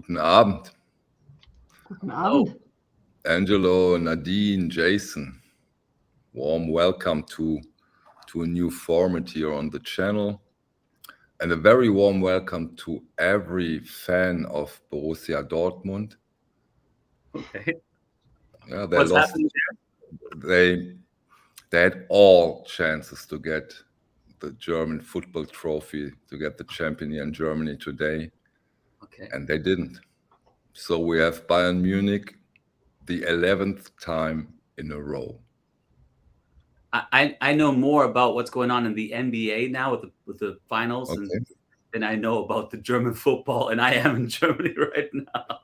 Guten Abend. Guten Abend. Angelo, Nadine, Jason. Warm welcome to a new format here on the channel. And a very warm welcome to every fan of Borussia Dortmund. Okay. Yeah, What's happening there? They had all chances to get the German football trophy, to get the champion here in Germany today. Okay. And they didn't. So we have Bayern Munich the 11th time in a row. I know more about what's going on in the NBA now with the finals than I know about the German football, and I am in Germany right now.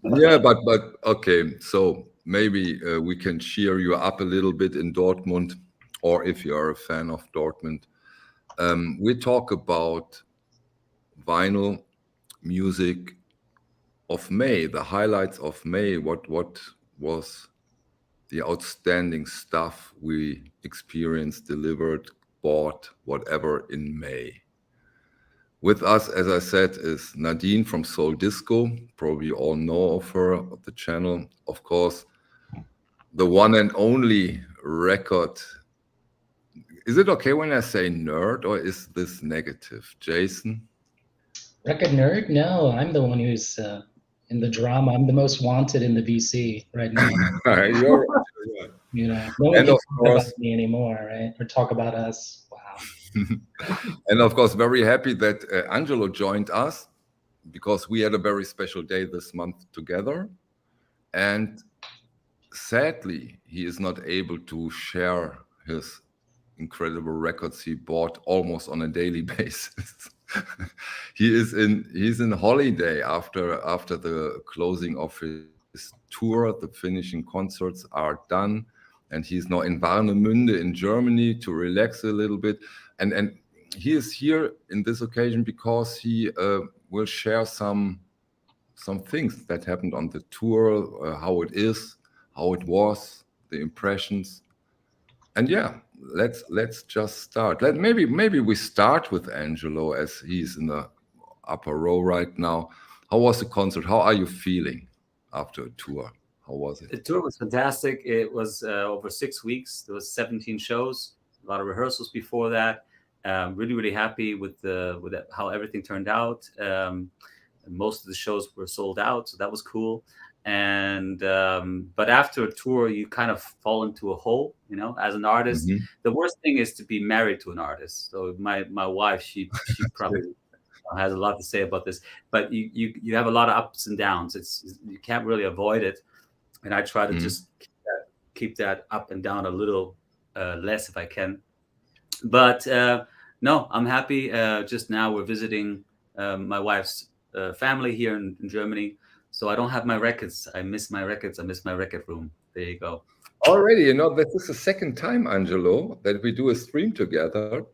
Yeah, but okay, so maybe we can cheer you up a little bit in Dortmund, or if you are a fan of Dortmund. We talk about vinyl music of May, the highlights of May. What was the outstanding stuff we experienced, delivered, bought, whatever in May? With us, as I said, is Nadine from Soul Disco. Probably all know of her, of the channel. Of course, the one and only record. Is it okay when I say nerd, or is this negative? Jason? Record nerd? No, I'm the one who's in the drama. I'm the most wanted in the VC right now. You're right. You know, no one can talk about me anymore, right? Or talk about us. Wow. And of course, very happy that Angelo joined us, because we had a very special day this month together. And sadly, he is not able to share his incredible records he bought almost on a daily basis. He's in holiday after the closing of his tour. The finishing concerts are done, and he's now in Warnemünde in Germany to relax a little bit. And he is here in this occasion because he will share some things that happened on the tour, how it is, how it was, the impressions. And yeah, let's just start. Maybe we start with Angelo, as he's in the upper row right now. How was the concert? How are you feeling after a tour? How was it? The tour was fantastic. It was over 6 weeks. There was 17 shows, a lot of rehearsals before that. Really happy with how everything turned out. Most of the shows were sold out, so that was cool. And but after a tour, you kind of fall into a hole, you know, as an artist. Mm-hmm. The worst thing is to be married to an artist. So my wife, she probably has a lot to say about this. But you have a lot of ups and downs. You can't really avoid it. And I try to just keep that up and down a little less if I can. But no, I'm happy. Just now we're visiting my wife's family here in Germany. So I don't have my records. I miss my records. I miss my record room. There you go. Already, you know, this is the second time, Angelo, that we do a stream together,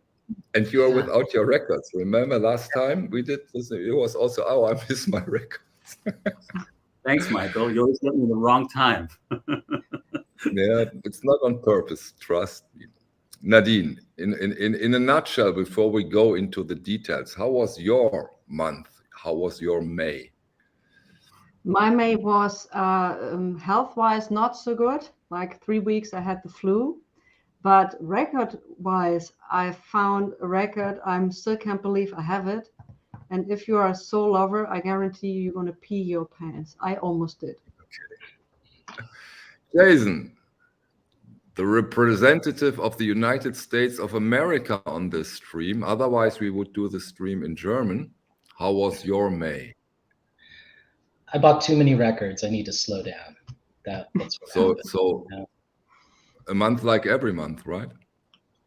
and you are without your records. Remember last time we did this? It was also, I miss my records. Thanks, Michael. You always get me the wrong time. Yeah, it's not on purpose. Trust me. Nadine, in a nutshell, before we go into the details, how was your month? How was your May? My May was health-wise not so good. Like 3 weeks I had the flu. But record-wise, I found a record. I still can't believe I have it. And if you are a soul lover, I guarantee you're going to pee your pants. I almost did. Okay. Jason, the representative of the United States of America on this stream. Otherwise, we would do the stream in German. How was your May? I bought too many records. I need to slow down. That's what happened. So a month like every month, right?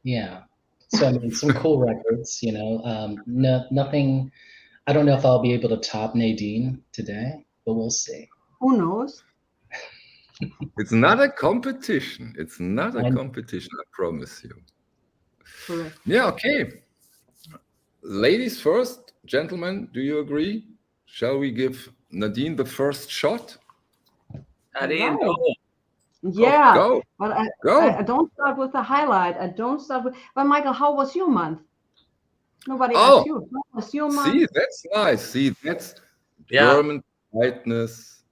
Yeah. So I mean, some cool records, you know. Nothing. I don't know if I'll be able to top Nadine today, but we'll see. Who knows? It's not a competition. It's not a competition, I promise you. Correct. Yeah, okay. Ladies first, gentlemen, do you agree? Shall we give Nadine the first shot? Nadine, go. Yeah, go. But I don't start with the highlight. I don't start with. But Michael, how was your month? Nobody Oh, asked you. No, it's your month. see, that's nice. See, that's Yeah. German politeness.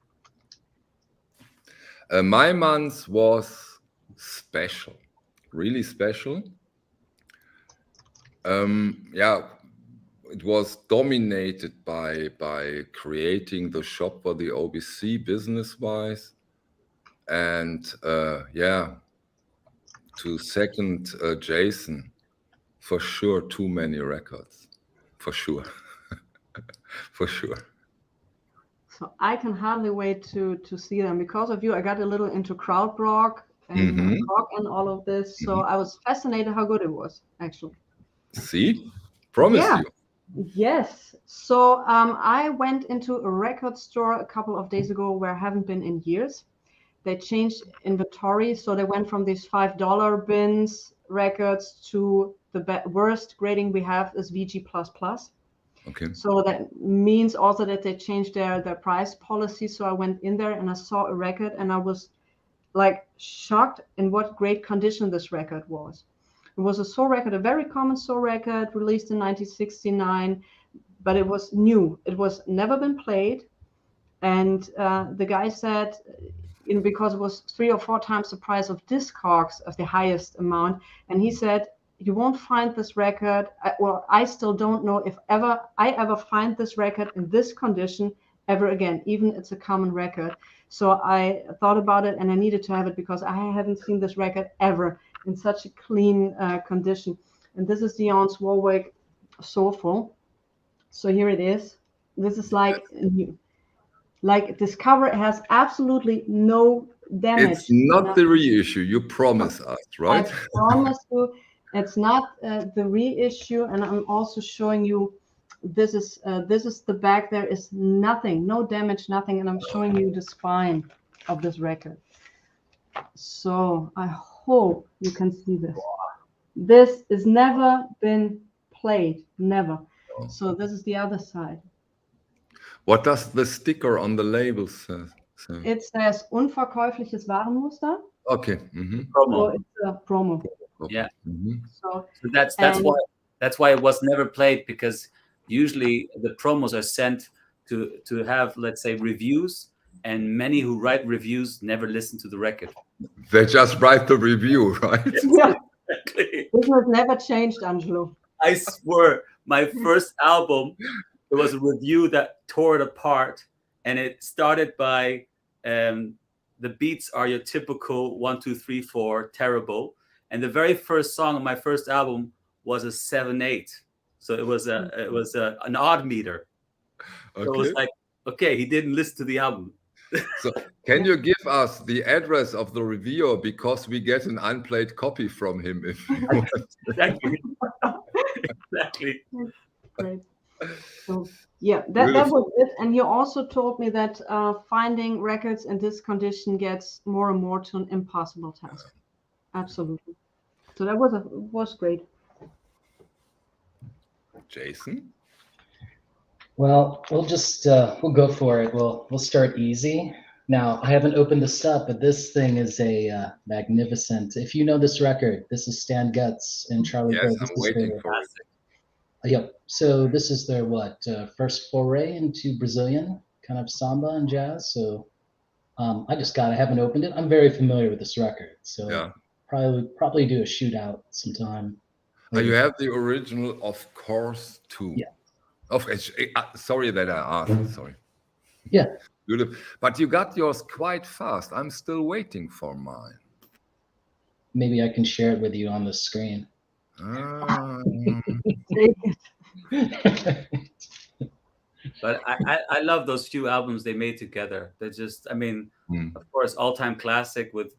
My month was special, really special. Yeah, it was dominated by creating the shop for the OBC business-wise, and yeah, to second Jason, for sure, too many records, for sure, for sure. So I can hardly wait to see them. Because of you, I got a little into crowd rock and rock and all of this. So I was fascinated how good it was, actually. See, promised Yeah. you. Yes. So I went into a record store a couple of days ago where I haven't been in years. They changed inventory. So they went from these $5 bins records to the worst grading we have is VG++. Okay. So that means also that they changed their price policy. So I went in there and I saw a record and I was like shocked in what great condition this record was. It was a soul record, a very common soul record released in 1969, but it was new. It was never been played. And the guy said, because it was 3 or 4 times the price of Discogs of the highest amount. And he said, you won't find this record. Well, I still don't know if I ever find this record in this condition ever again, even it's a common record. So I thought about it and I needed to have it because I haven't seen this record ever in such a clean condition. And this is the Jans Warwick Soulful. So here it is. This is like new. Like this cover has absolutely no damage. It's not the reissue. You promise us, right? I promise you, it's not the reissue. And I'm also showing you. This is the back. There is nothing, no damage, nothing. And I'm showing you the spine of this record. So I hope you can see this. This has never been played, never. So this is the other side. What does the sticker on the label say? It says unverkäufliches Warenmuster. Okay. Promo. So it's a promo. Yeah. So that's why it was never played, because usually the promos are sent to have, let's say, reviews, and many who write reviews never listen to the record. They just write the review, right? Yeah. Exactly. This has never changed, Angelo. I swear, my first album, there was a review that tore it apart, and it started by the beats are your typical 1, 2, 3, 4, terrible. And the very first song on my first album was a 7/8. So it was an odd meter. Okay. So it was like, okay, he didn't listen to the album. So can you give us the address of the reviewer, because we get an unplayed copy from him if you want. Exactly. Exactly. Great. So yeah, that was it. And he also told me that finding records in this condition gets more and more to an impossible task. Absolutely. So that was great. Jason? Well, we'll just we'll go for it. We'll start easy. Now, I haven't opened this up, but this thing is a magnificent. If you know this record, this is Stan Getz and Charlie Gray. Yes, I'm waiting for it. Yep. So this is their first foray into Brazilian kind of samba and jazz. So I haven't opened it. I'm very familiar with this record. So Yeah. probably do a shootout sometime. You have the original, of course, too. Yeah. Sorry that I asked. Sorry. Yeah. But you got yours quite fast. I'm still waiting for mine. Maybe I can share it with you on the screen. But I love those few albums they made together. They're just, I mean, of course, all-time classic with,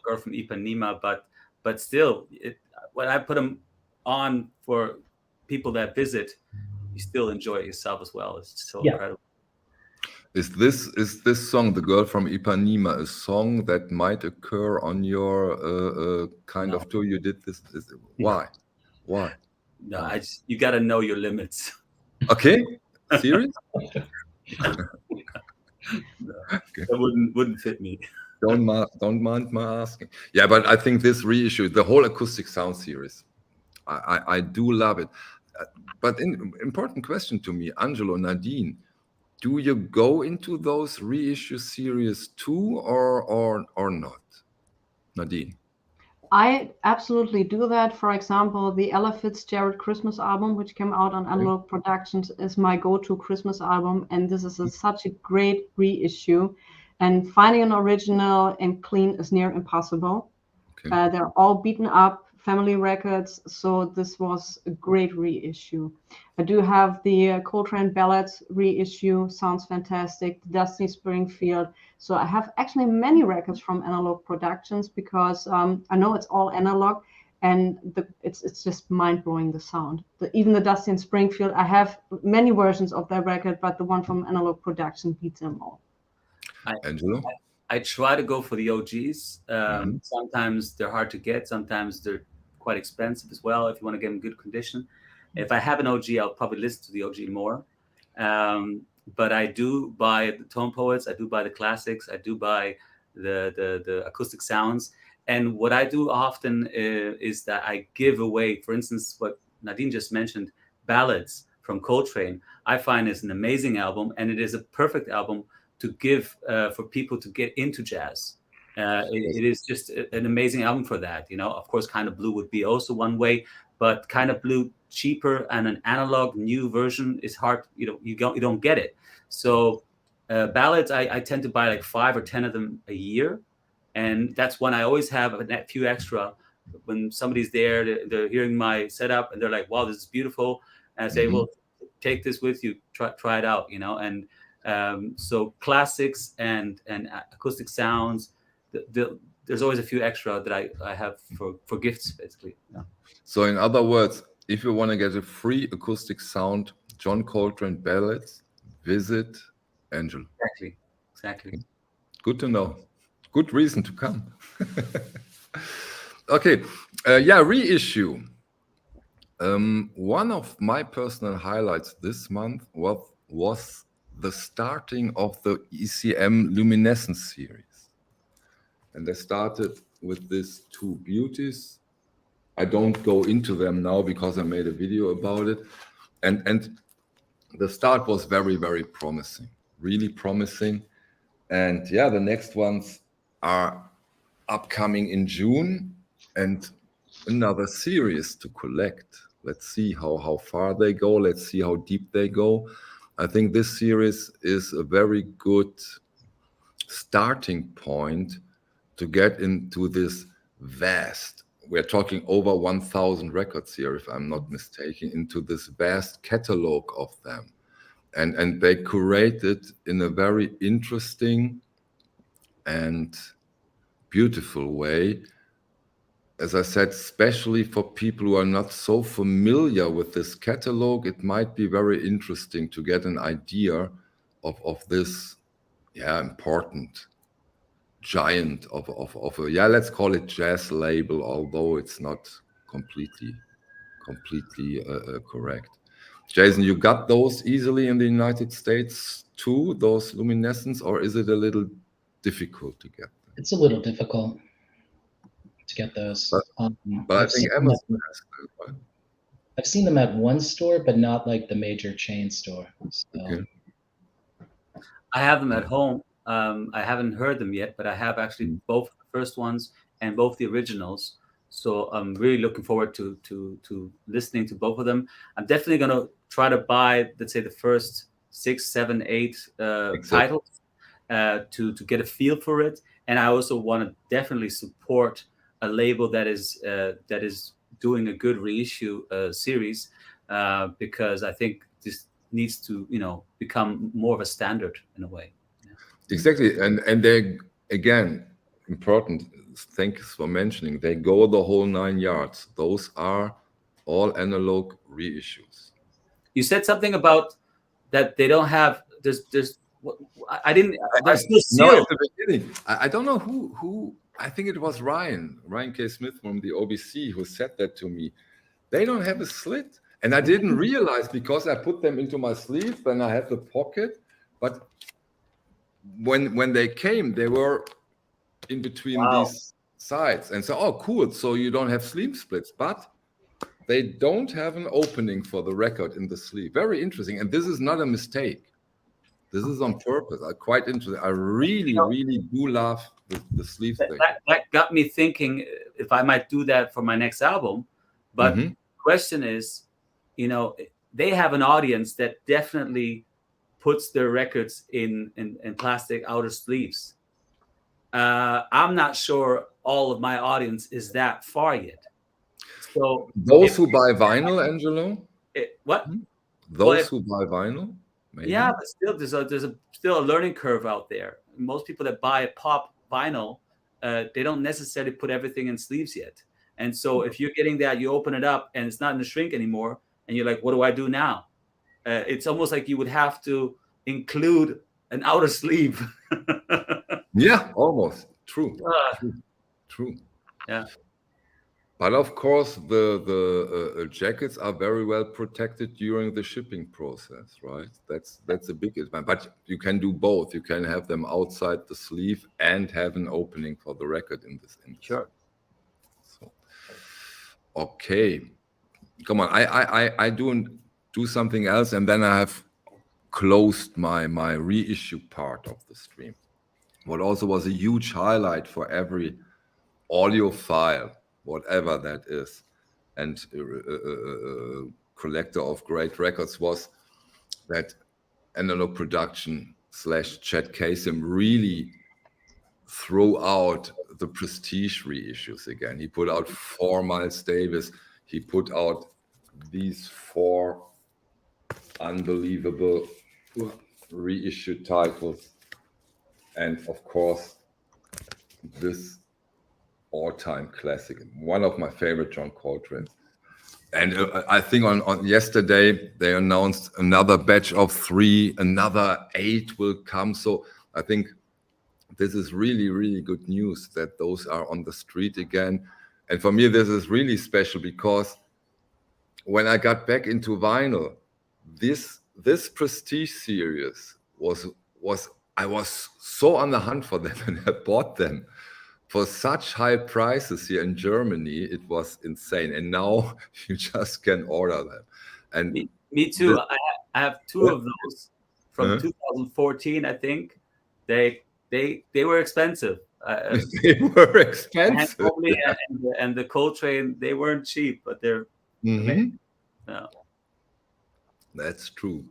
Girl from Ipanema, but still, when I put them on for people that visit, you still enjoy it yourself as well. It's so incredible. Is this song, The Girl from Ipanema, a song that might occur on your kind of tour you did this? Why? No, you got to know your limits. Okay, serious? No, that wouldn't fit me. Don't mind my asking. Yeah, but I think this reissue, the whole acoustic sound series, I do love it. but important question to me, Angelo, Nadine, do you go into those reissue series too, or not? Nadine. I absolutely do that. For example, the Ella Fitzgerald Christmas album, which came out on Analog Productions, is my go-to Christmas album, and this is such a great reissue. And finding an original and clean is near impossible. Okay. They're all beaten up family records, so this was a great reissue. I do have the Coltrane Ballads reissue, sounds fantastic. Dusty Springfield. So I have actually many records from Analog Productions because I know it's all analog, and it's just mind-blowing, the sound. Even the Dusty and Springfield, I have many versions of that record, but the one from Analog Production beats them all. Angelo? I try to go for the OGs. Sometimes they're hard to get. Sometimes they're quite expensive as well if you want to get in good condition. If I have an OG, I'll probably listen to the OG more. But I do buy the tone poets. I do buy the classics. I do buy the acoustic sounds. And what I do often is that I give away, for instance, what Nadine just mentioned, Ballads from Coltrane. I find is an amazing album, and it is a perfect album to give for people to get into jazz. It is just an amazing album for that. You know, of course, Kind of Blue would be also one way, but Kind of Blue cheaper and an analog new version is hard. You know, you don't get it. So ballads, I tend to buy like 5 or 10 of them a year, and that's when I always have a few extra. When somebody's there, they're hearing my setup and they're like, "Wow, this is beautiful," and I say, "Well, take this with you, try it out," you know, and so classics and acoustic sounds, there's always a few extra that I have for gifts, basically. Yeah. So in other words, if you want to get a free acoustic sound, John Coltrane Ballads, visit Angelo. Exactly. Okay. Good to know. Good reason to come. Okay. Reissue. One of my personal highlights this month was the starting of the ECM Luminescence series. And they started with these two beauties. I don't go into them now because I made a video about it. And the start was very, very promising, really promising. And yeah, the next ones are upcoming in June, and another series to collect. Let's see how far they go. Let's see how deep they go. I think this series is a very good starting point to get into this vast, we're talking over 1,000 records here, if I'm not mistaken, into this vast catalog of them. And they curated in a very interesting and beautiful way. As I said, especially for people who are not so familiar with this catalog, it might be very interesting to get an idea of this important giant of a, let's call it jazz label, although it's not completely correct. Jason, you got those easily in the United States too, those Luminescence, or is it a little difficult to get them? It's a little difficult to get those. But I think Amazon has them, right? I've seen them at one store, but not like the major chain store. So. Okay. I have them at home. I haven't heard them yet, but I have actually both the first ones and both the originals. So I'm really looking forward to listening to both of them. I'm definitely going to try to buy, let's say, the first 6, 7, 8 titles to get a feel for it. And I also want to definitely support a label that is doing a good reissue series because I think this needs to become more of a standard in a way. Yeah. Exactly, and they, again, important. Thanks for mentioning. They go the whole 9 yards. Those are all analog reissues. You said something about that they don't have. I didn't. There's no seal. No, at the beginning. I don't know who. I think it was Ryan K. Smith from the OBC who said that to me. They don't have a slit. And I didn't realize because I put them into my sleeve and I had the pocket. But when they came, they were in between these sides. And so, oh, cool. So you don't have sleeve splits. But they don't have an opening for the record in the sleeve. Very interesting. And this is not a mistake. This is on purpose. Quite interesting. I really do love the sleeve thing. That got me thinking if I might do that for my next album. But the question is, they have an audience that definitely puts their records in plastic outer sleeves. I'm not sure all of my audience is that far yet. So those who buy vinyl, Angelo? What? Those who buy vinyl? Maybe. Yeah, but still, there's still a learning curve out there. Most people that buy pop vinyl, they don't necessarily put everything in sleeves yet. And so if you're getting that, you open it up and it's not in the shrink anymore, and you're like, what do I do now? It's almost like you would have to include an outer sleeve. Yeah, almost. True. Yeah. But of course, the jackets are very well protected during the shipping process, right? That's a big advantage. But you can do both. You can have them outside the sleeve and have an opening for the record in this. Sure. So, okay, come on. I do something else, and then I have closed my reissue part of the stream. What also was a huge highlight for every audiophile, whatever that is, and collector of great records, was that Analog Production / Chet Kasem really threw out the prestige reissues again. He put out 4 Miles Davis. He put out these 4 unbelievable reissue titles, and of course this all-time classic, one of my favorite John Coltrane. And I think on yesterday they announced another batch of 3, another 8 will come. So I think this is really, really good news that those are on the street again. And for me, this is really special because when I got back into vinyl, this prestige series I was so on the hunt for them, and I bought them for such high prices here in Germany. It was insane. And now you just can order them. And me too. I have 2 of those from 2014, I think. They were expensive. They were expensive. And the Coltrane, they weren't cheap, but they're amazing. Yeah. That's true.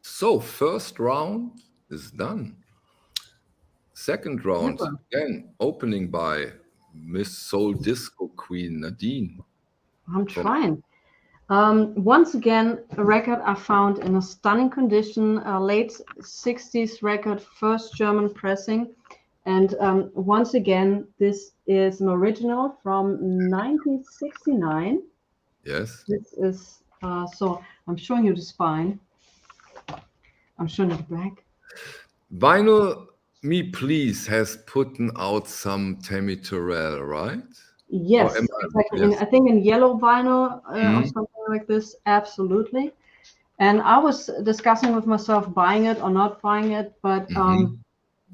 So first round is done. Second round, again, opening by Miss Soul Disco Queen Nadine. I'm trying. Once again, a record I found in a stunning condition, a late 60s record, first German pressing. And once again, this is an original from 1969. Yes. This is, so I'm showing you the spine. I'm showing you the back. Vinyl Me Please has put out some Tammy Terrell, right? Yes, exactly. Yes. I think in yellow vinyl or something like this, absolutely. And I was discussing with myself buying it or not buying it, but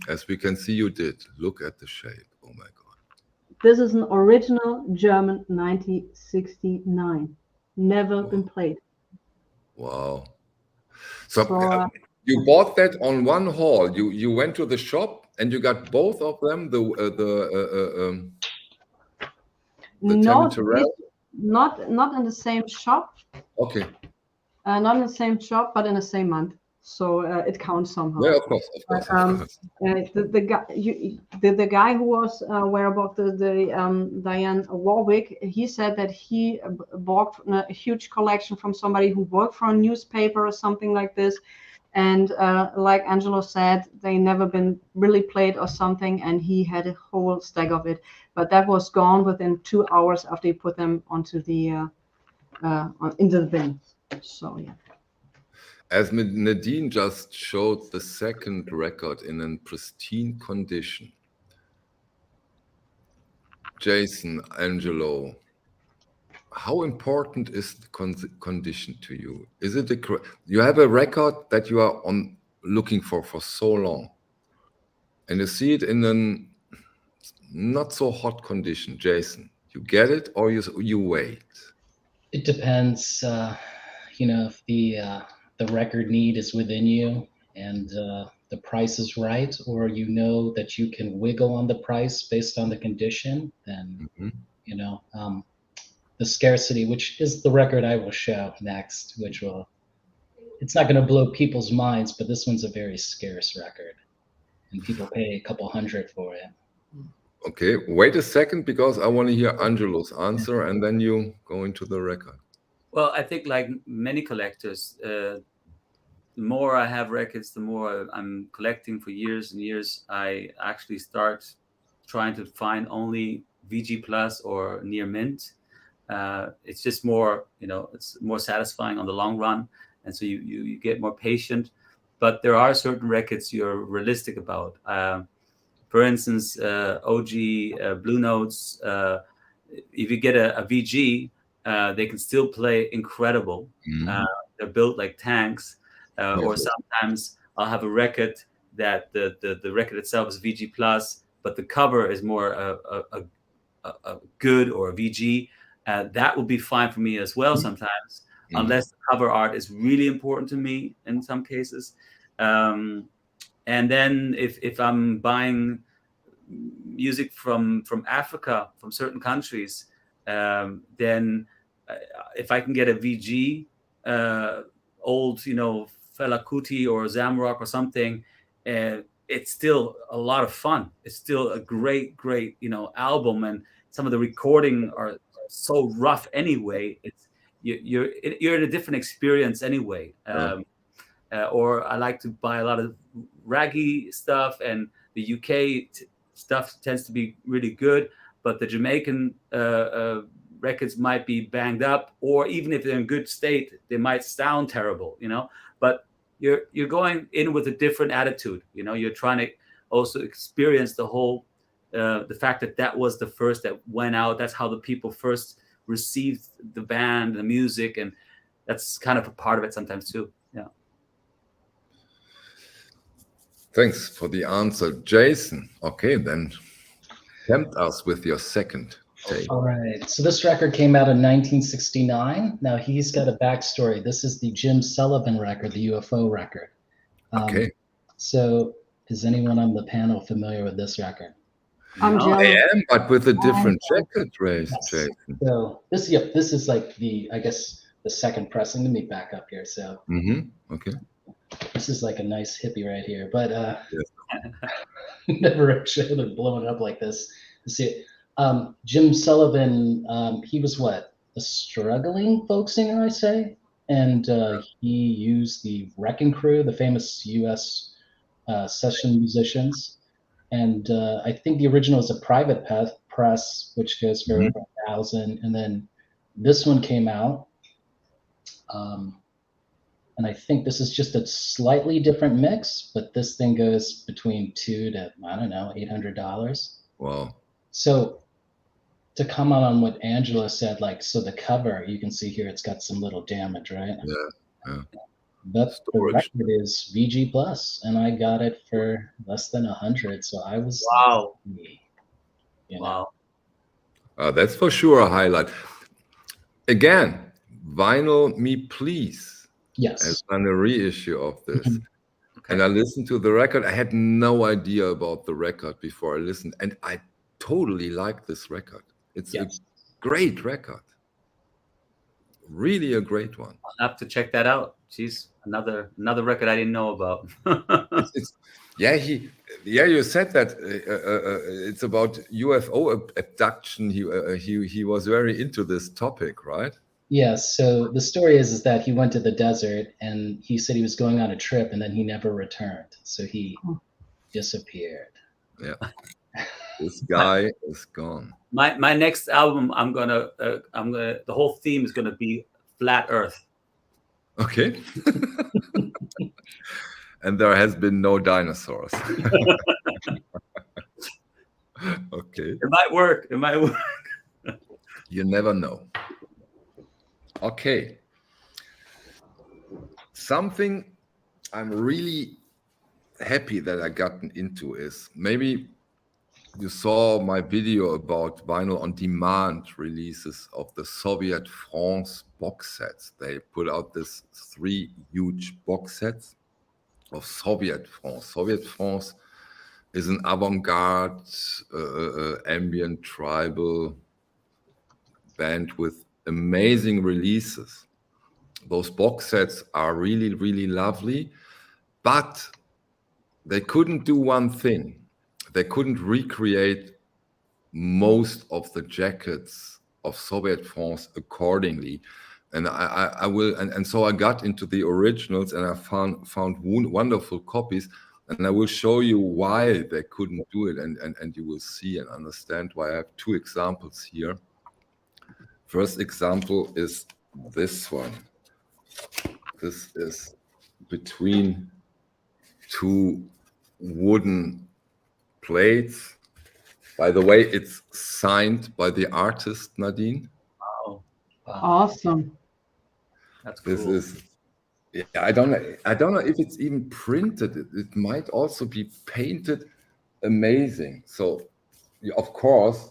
as we can see, you did. Look at the shape. Oh my God. This is an original German 1969. Never been played. Wow. So you bought that on one haul. You went to the shop and you got both of them. No, not in the same shop. Okay. Not in the same shop, but in the same month. So it counts somehow. Yeah, of course. The guy who was wearable, the Diane Warwick, he said that he bought a huge collection from somebody who worked for a newspaper or something like this. And like Angelo said, they never been really played or something, and he had a whole stack of it. But that was gone within 2 hours after he put them onto the into the bin. So yeah. As Nadine just showed the second record in a pristine condition. Jason, Angelo, how important is the condition to you? Is it you have a record that you are looking for so long, and you see it in a not so hot condition? Jason, you get it or you wait? It depends, if the record need is within you and the price is right, or that you can wiggle on the price based on the condition, then the scarcity, which is the record I will show next, it's not going to blow people's minds, but this one's a very scarce record, and people pay a couple hundred for it. Okay, wait a second, because I want to hear Angelo's answer, and then you go into the record. Well, I think like many collectors, the more I have records, the more I'm collecting for years and years. I actually start trying to find only VG Plus or near mint. It's just more, it's more satisfying on the long run, and so you get more patient. But there are certain records you're realistic about. For instance, OG Blue Notes. If you get a VG, they can still play incredible. They're built like tanks. Or sometimes I'll have a record that the record itself is VG Plus, but the cover is more a good or a VG. That would be fine for me as well sometimes, unless the cover art is really important to me in some cases. And then if I'm buying music from Africa, from certain countries, then if I can get a VG, old, Fela Kuti or Zamrock or something, it's still a lot of fun. It's still a great, album, and some of the recording are so rough anyway. You're in a different experience anyway. Or I like to buy a lot of raggy stuff, and the UK stuff tends to be really good, but the Jamaican records might be banged up, or even if they're in good state, they might sound terrible, But you're going in with a different attitude, You're trying to also experience the whole, the fact that was the first that went out. That's how the people first received the band, the music, and that's kind of a part of it sometimes too. Yeah. Thanks for the answer, Jason. Okay, then tempt us with your second take. All right. So this record came out in 1969. Now he's got a backstory. This is the Jim Sullivan record, the UFO record. Okay. So is anyone on the panel familiar with this record? I am, but with a different jacket, Jason. So this is like the second pressing. Let me back up here. So okay. This is like a nice hippie right here, but never should have blown up like this. Let's see, Jim Sullivan, he was a struggling folk singer, I say, and he used the Wrecking Crew, the famous U.S. Session musicians, and I think the original is a private press, which goes for over 1,000, and then this one came out. And I think this is just a slightly different mix, but this thing goes between $200 to, I don't know, $800. Wow. So to comment on what Angelo said, so the cover, you can see here, it's got some little damage, right? Yeah. But the record is VG Plus, and I got it for less than 100. So I was lucky, Wow. That's for sure a highlight. Again, Vinyl Me Please. Yes. As on a reissue of this. Okay. And I listened to the record. I had no idea about the record before I listened, and I totally like this record. It's a great record. Really a great one. I'll have to check that out. Jeez, another record I didn't know about. You said that it's about UFO abduction. He was very into this topic, right? Yes. So the story is that he went to the desert, and he said he was going on a trip, and then he never returned. So he disappeared. Yeah. This guy is gone. My next album, the whole theme is gonna be flat Earth. Okay. And there has been no dinosaurs. Okay. It might work. You never know. Okay. Something I'm really happy that I gotten into is maybe you saw my video about vinyl on demand releases of the Soviet France box sets. They put out this 3 huge box sets of Soviet France. Soviet France is an avant-garde, ambient, tribal band with amazing releases. Those box sets are really, really lovely, but they couldn't do one thing. They couldn't recreate most of the jackets of Soviet France accordingly. And I will, and so I got into the originals, and I found wonderful copies, and I will show you why they couldn't do it, and you will see and understand why. I have 2 examples here. First example is this one. This is between 2 wooden plates. By the way, it's signed by the artist Nadine. Wow. Awesome. That's cool. This is, yeah, I don't know if it's even printed. It might also be painted. Amazing. So, of course,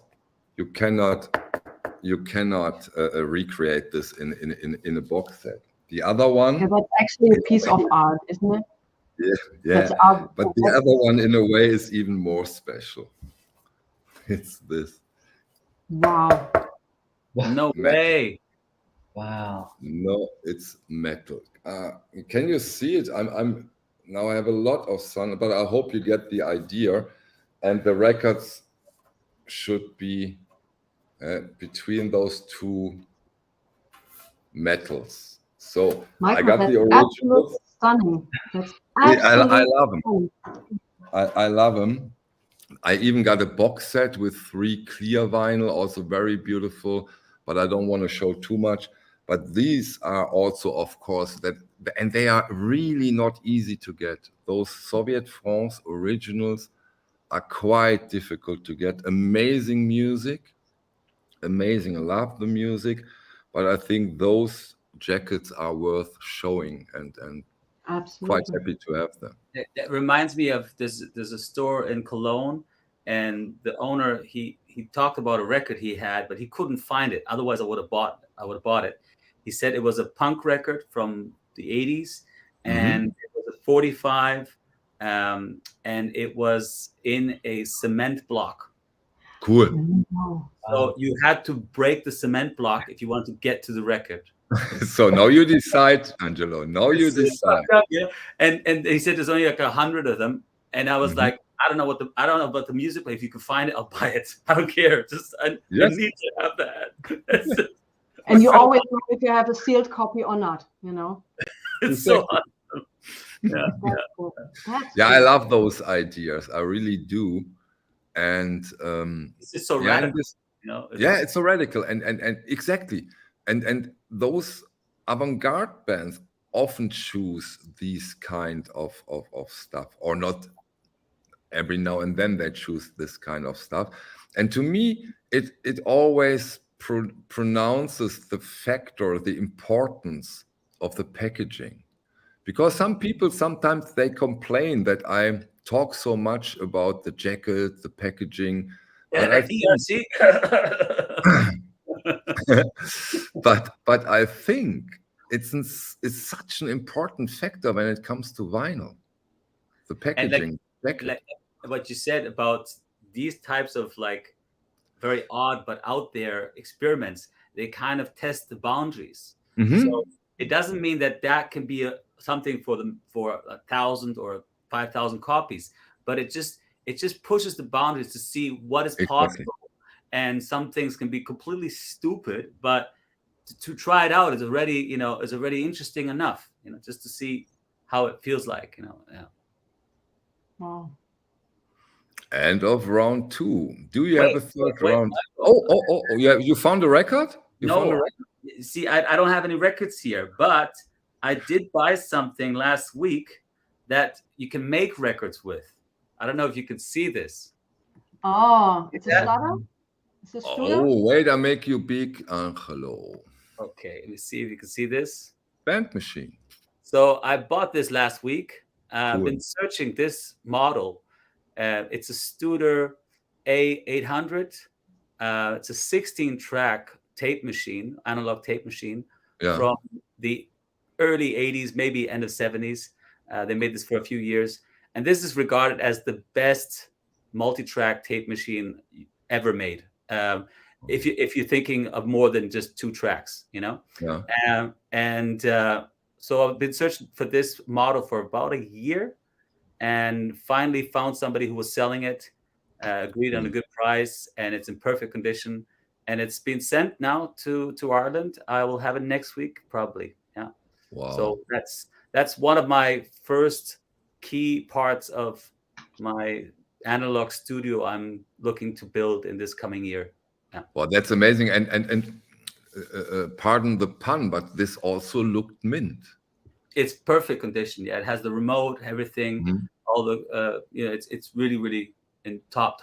you cannot recreate this in a box set. The other one, Yeah, that's actually a piece of art, isn't it? yeah, That's art. but the other one in a way is even more special. It's this. Wow. No way. Wow. No, it's metal. Can you see it? I'm now I have a lot of sun, but I hope you get the idea. And the records should be between those 2 metals. So Michael, I got that's the absolutely originals. stunning. That's I absolutely love them. stunning. I love them. I even got a box set with 3 clear vinyl, also very beautiful, but I don't want to show too much. But these are also, of course, and they are really not easy to get. Those Soviet France originals are quite difficult to get. Amazing music, amazing. I love the music, but I think those jackets are worth showing, and quite Absolutely. happy to have them. That reminds me of there's a store in Cologne, and the owner he talked about a record he had, but he couldn't find it. Otherwise, I would have bought it. He said it was a punk record from the 80s, and it was a 45, and it was in a cement block. Cool. Wow. So you had to break the cement block if you want to get to the record. So now you decide, Angelo. Now you decide. Yeah. And he said there's only like 100 of them, and I was like, I don't know about the music, but if you can find it, I'll buy it. I don't care. Just I need to have that. And you always know if you have a sealed copy or not, you know. It's so awesome. Yeah. That's cool. Yeah, I love those ideas. I really do. And It's just so yeah, radical. You know, it's so radical, and exactly, and those avant-garde bands often choose these kind of stuff, or not. Every now and then they choose this kind of stuff, and to me, it always pronounces the factor, the importance of the packaging, because some people sometimes they complain that I talk so much about the jacket, the packaging. But I think, but I think it's such an important factor when it comes to vinyl, the packaging. Like what you said about these types of like very odd but out there experiments, they kind of test the boundaries. So it doesn't mean that can be something for 1,000 or 5,000 copies, but it just pushes the boundaries to see what is possible. And some things can be completely stupid, but to try it out is already interesting enough, just to see how it feels like, Yeah. Wow. End of round 2. Do you have a third round? Oh, yeah, you found a record? Found a record? See, I don't have any records here, but I did buy something last week that you can make records with. I don't know if you can see this. Oh, it's a Stutter? It's a Stutter? Oh, wait, I make you big, Angelo. Okay, let me see if you can see this. Band machine. So I bought this last week. I've been searching this model. It's a Studer A800. It's a 16-track tape machine, analog tape machine, from the early 80s, maybe end of 70s. They made this for a few years. And this is regarded as the best multi-track tape machine ever made. If you're thinking of more than just 2 tracks, you know? So I've been searching for this model for about a year, and finally found somebody who was selling it, agreed on a good price, and it's in perfect condition. And it's been sent now to Ireland. I will have it next week, probably. Yeah. Wow. So that's one of my first key parts of my analog studio I'm looking to build in this coming year. Yeah. Well, that's amazing. And pardon the pun, but this also looked mint. It's perfect condition. Yeah, it has the remote, everything, all the it's really, really in top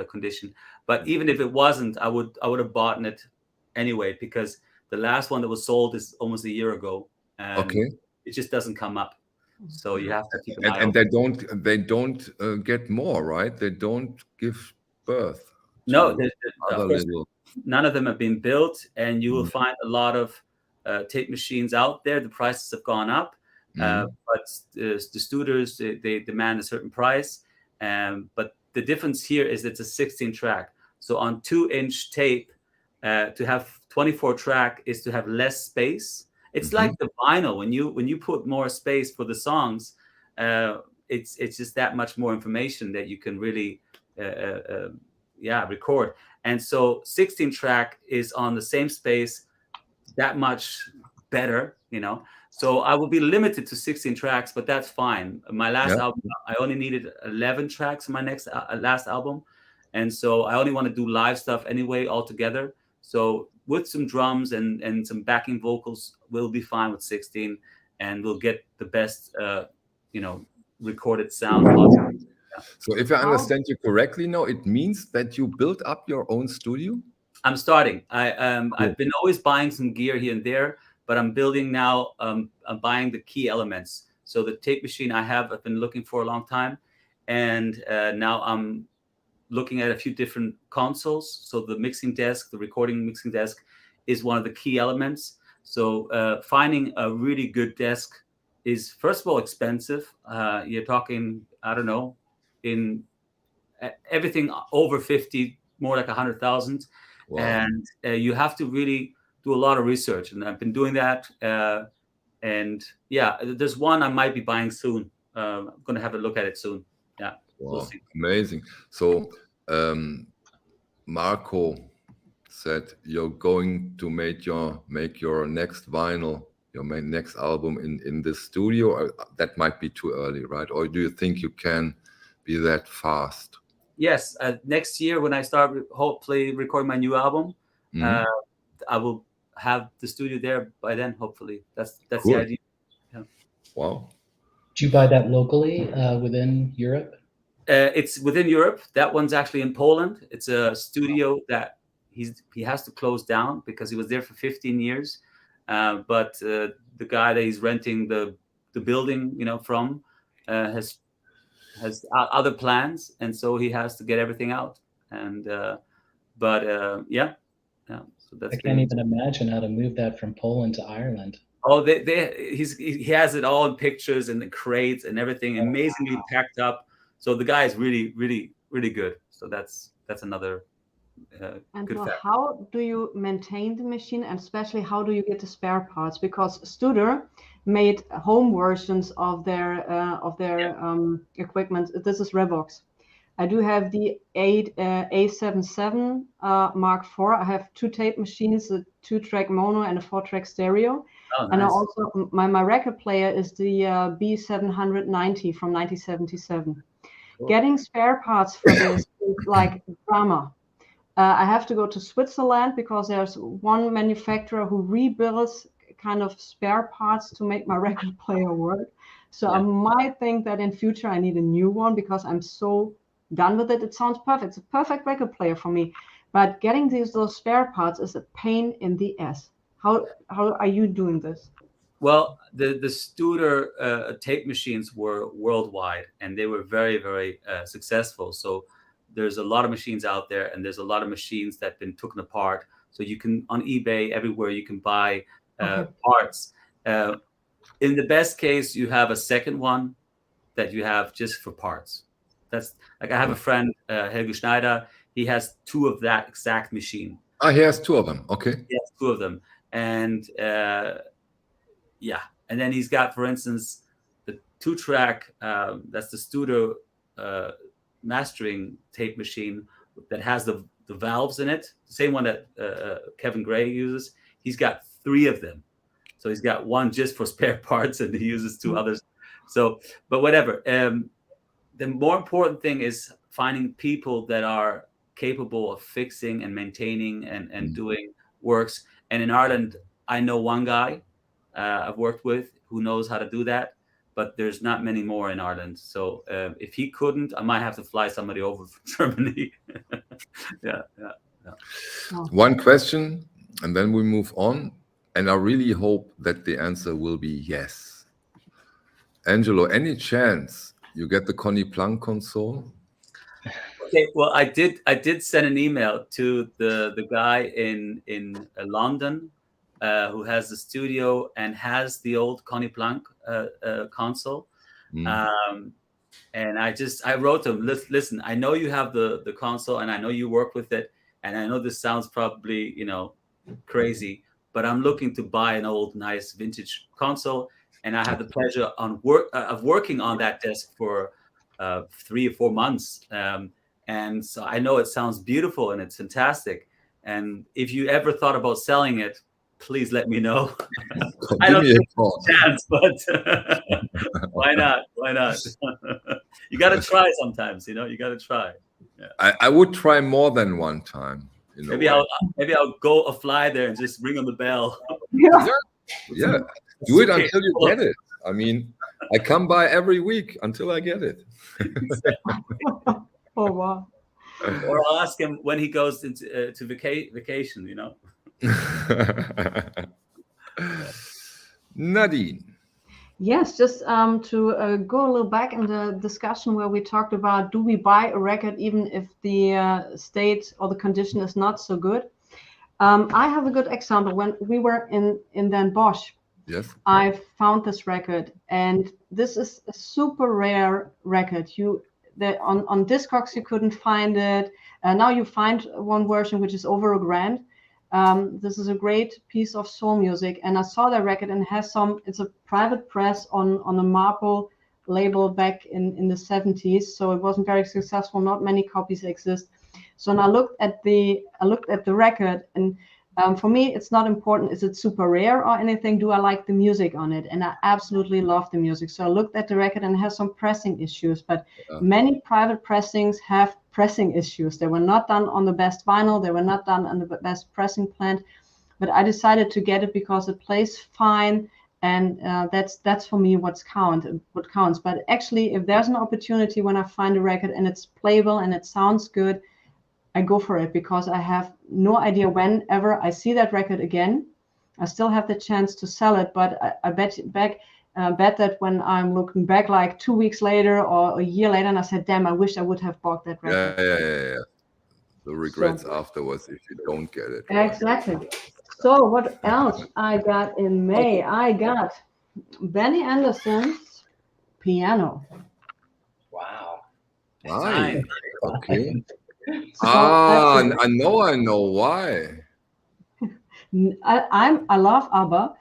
condition. But even if it wasn't, I would have bought it anyway, because the last one that was sold is almost a year ago, and it just doesn't come up. So you have to keep an eye and open. they don't get more, right? They don't give birth. No, of course, none of them have been built, and you will find a lot of tape machines out there. The prices have gone up, but the studios, they demand a certain price. But the difference here is it's a 16-track. So on 2-inch tape, to have 24-track is to have less space. It's like the vinyl. When you put more space for the songs, it's just that much more information that you can really record. And so 16-track is on the same space, that much better, you know. So I will be limited to 16 tracks, but that's fine. My last album, I only needed 11 tracks in my last album. And so I only want to do live stuff anyway altogether. So with some drums and some backing vocals, we'll be fine with 16, and we'll get the best, recorded sound. So if I understand you correctly now, it means that you built up your own studio? I'm starting. I've been always buying some gear here and there, but I'm building now. I'm buying the key elements. So the tape machine I've been looking for a long time, and now I'm looking at a few different consoles. So the mixing desk, the recording mixing desk, is one of the key elements. So finding a really good desk is, first of all, expensive. You're talking, I don't know, in everything over 50, more like 100,000. Wow. And you have to really do a lot of research, and I've been doing that. And yeah, there's one I might be buying soon. I'm going to have a look at it soon. Yeah. Wow. We'll see. Amazing. So Marco said you're going to make your next vinyl, your next album in this studio. That might be too early, right? Or do you think you can be that fast? Yes, next year when I start hopefully recording my new album, I will have the studio there by then. Hopefully, that's cool. The idea. Yeah. Wow. Did you buy that locally within Europe? It's within Europe. That one's actually in Poland. It's a studio that he has to close down because he was there for 15 years. But the guy that he's renting the building, from, has other plans, and so he has to get everything out. And yeah. So that's. I can't even imagine how to move that from Poland to Ireland. Oh, he has it all in pictures and the crates and everything, amazingly packed up. So the guy is really, really, really good. So that's another and good fact. How do you maintain the machine, and especially how do you get the spare parts? Because Studer made home versions of their equipment. This is Revox. I do have the A77 Mark IV. I have 2 tape machines, a 2-track mono and a 4-track stereo. Oh, nice. And I also my record player is the B790 from 1977. Cool. Getting spare parts for this is like drama. I have to go to Switzerland because there's one manufacturer who rebuilds kind of spare parts to make my record player work. So I might think that in future I need a new one because I'm so done with it. It sounds perfect. It's a perfect record player for me. But getting those spare parts is a pain in the ass. How are you doing this? Well, the Studer tape machines were worldwide, and they were very, very successful. So there's a lot of machines out there, and there's a lot of machines that have been taken apart. So you can, on eBay, everywhere, you can buy parts. In the best case, you have a second one that you have just for parts. That's like, I have a friend, Helge Schneider. He has 2 of that exact machine. He has 2 of them. Okay. He has 2 of them, and and then he's got, for instance, the 2-track. That's the studio mastering tape machine that has the valves in it. The same one that Kevin Gray uses. He's got 3 of them. So he's got 1 just for spare parts, and he uses 2 others. So, but whatever. The more important thing is finding people that are capable of fixing and maintaining and doing works. And in Ireland, I know one guy I've worked with who knows how to do that, but there's not many more in Ireland. So if he couldn't, I might have to fly somebody over from Germany. Yeah. One question, and then we move on. And I really hope that the answer will be yes. Angelo, any chance you get the Conny Planck console? Okay, well, I did send an email to the guy in London who has the studio and has the old Conny Planck console. And I wrote to him, listen, I know you have the console, and I know you work with it, and I know this sounds probably, crazy, but I'm looking to buy an old, nice vintage console, and I had the pleasure of working on that desk for 3 or 4 months. And so I know it sounds beautiful and it's fantastic. And if you ever thought about selling it, please let me know. I don't think there's a chance, but why not? Why not? You got to try sometimes, you got to try. Yeah. I would try more than one time. Maybe I'll go fly there and just ring on the bell. Yeah. Do it until you get it. I mean, I come by every week until I get it. Oh, wow. Or I'll ask him when he goes into vacation, Nadine. Yes, just to go a little back in the discussion where we talked about, do we buy a record even if the state or the condition is not so good? I have a good example. When we were in Den Bosch, yes, I found this record, and this is a super rare record. On Discogs you couldn't find it. Now you find one version which is over $1,000. This is a great piece of soul music, and I saw that record, and it's a private press on a Marple label back in the 70s, so it wasn't very successful. Not many copies exist. So I looked at the record, and for me it's not important, is it super rare or anything, do I like the music on it? And I absolutely love the music. So I looked at the record, and it has some pressing issues, but many private pressings have pressing issues. They were not done on the best vinyl, they were not done on the best pressing plant, but I decided to get it because it plays fine, and that's for me what counts. But actually, if there's an opportunity when I find a record and it's playable and it sounds good, I go for it, because I have no idea whenever I see that record again, I still have the chance to sell it. But I bet that when I'm looking back like 2 weeks later or a year later, and I said, damn, I wish I would have bought that record. Yeah. The regrets afterwards if you don't get it. Exactly. Right. So what else I got in May? I got Benny Anderson's Piano. Wow. Nice. Okay. I know why. I love ABBA.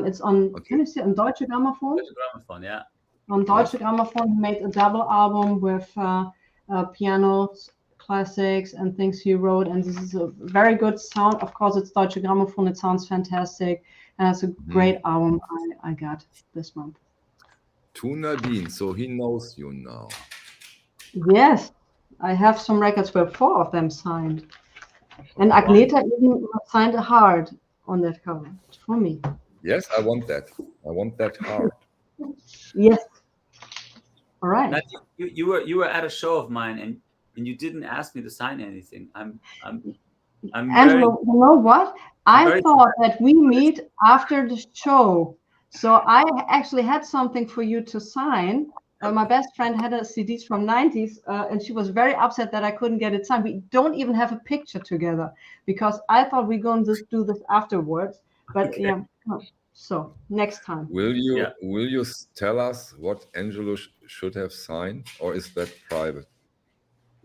It's on, can you see, on Deutsche Grammophon? Deutsche Grammophon, yeah. On Deutsche Grammophon, he made a double album with piano classics and things he wrote, and this is a very good sound. Of course, it's Deutsche Grammophon. It sounds fantastic, and it's a great album I got this month. To Nadine, so he knows you now. Yes. I have some records where 4 of them signed. And Agneta even signed a heart on that cover for me. Yes, I want that. I want that heart. Yes. All right. Now, you were at a show of mine, and you didn't ask me to sign anything. I'm Angelo, you know what? I thought that we meet after the show. So I actually had something for you to sign. my best friend had a CDs from 90s, and she was very upset that I couldn't get it signed. We don't even have a picture together because I thought we're going to do this afterwards. But Okay. yeah, so next time. Will you Yeah. tell us what Angelo should have signed, or is that private?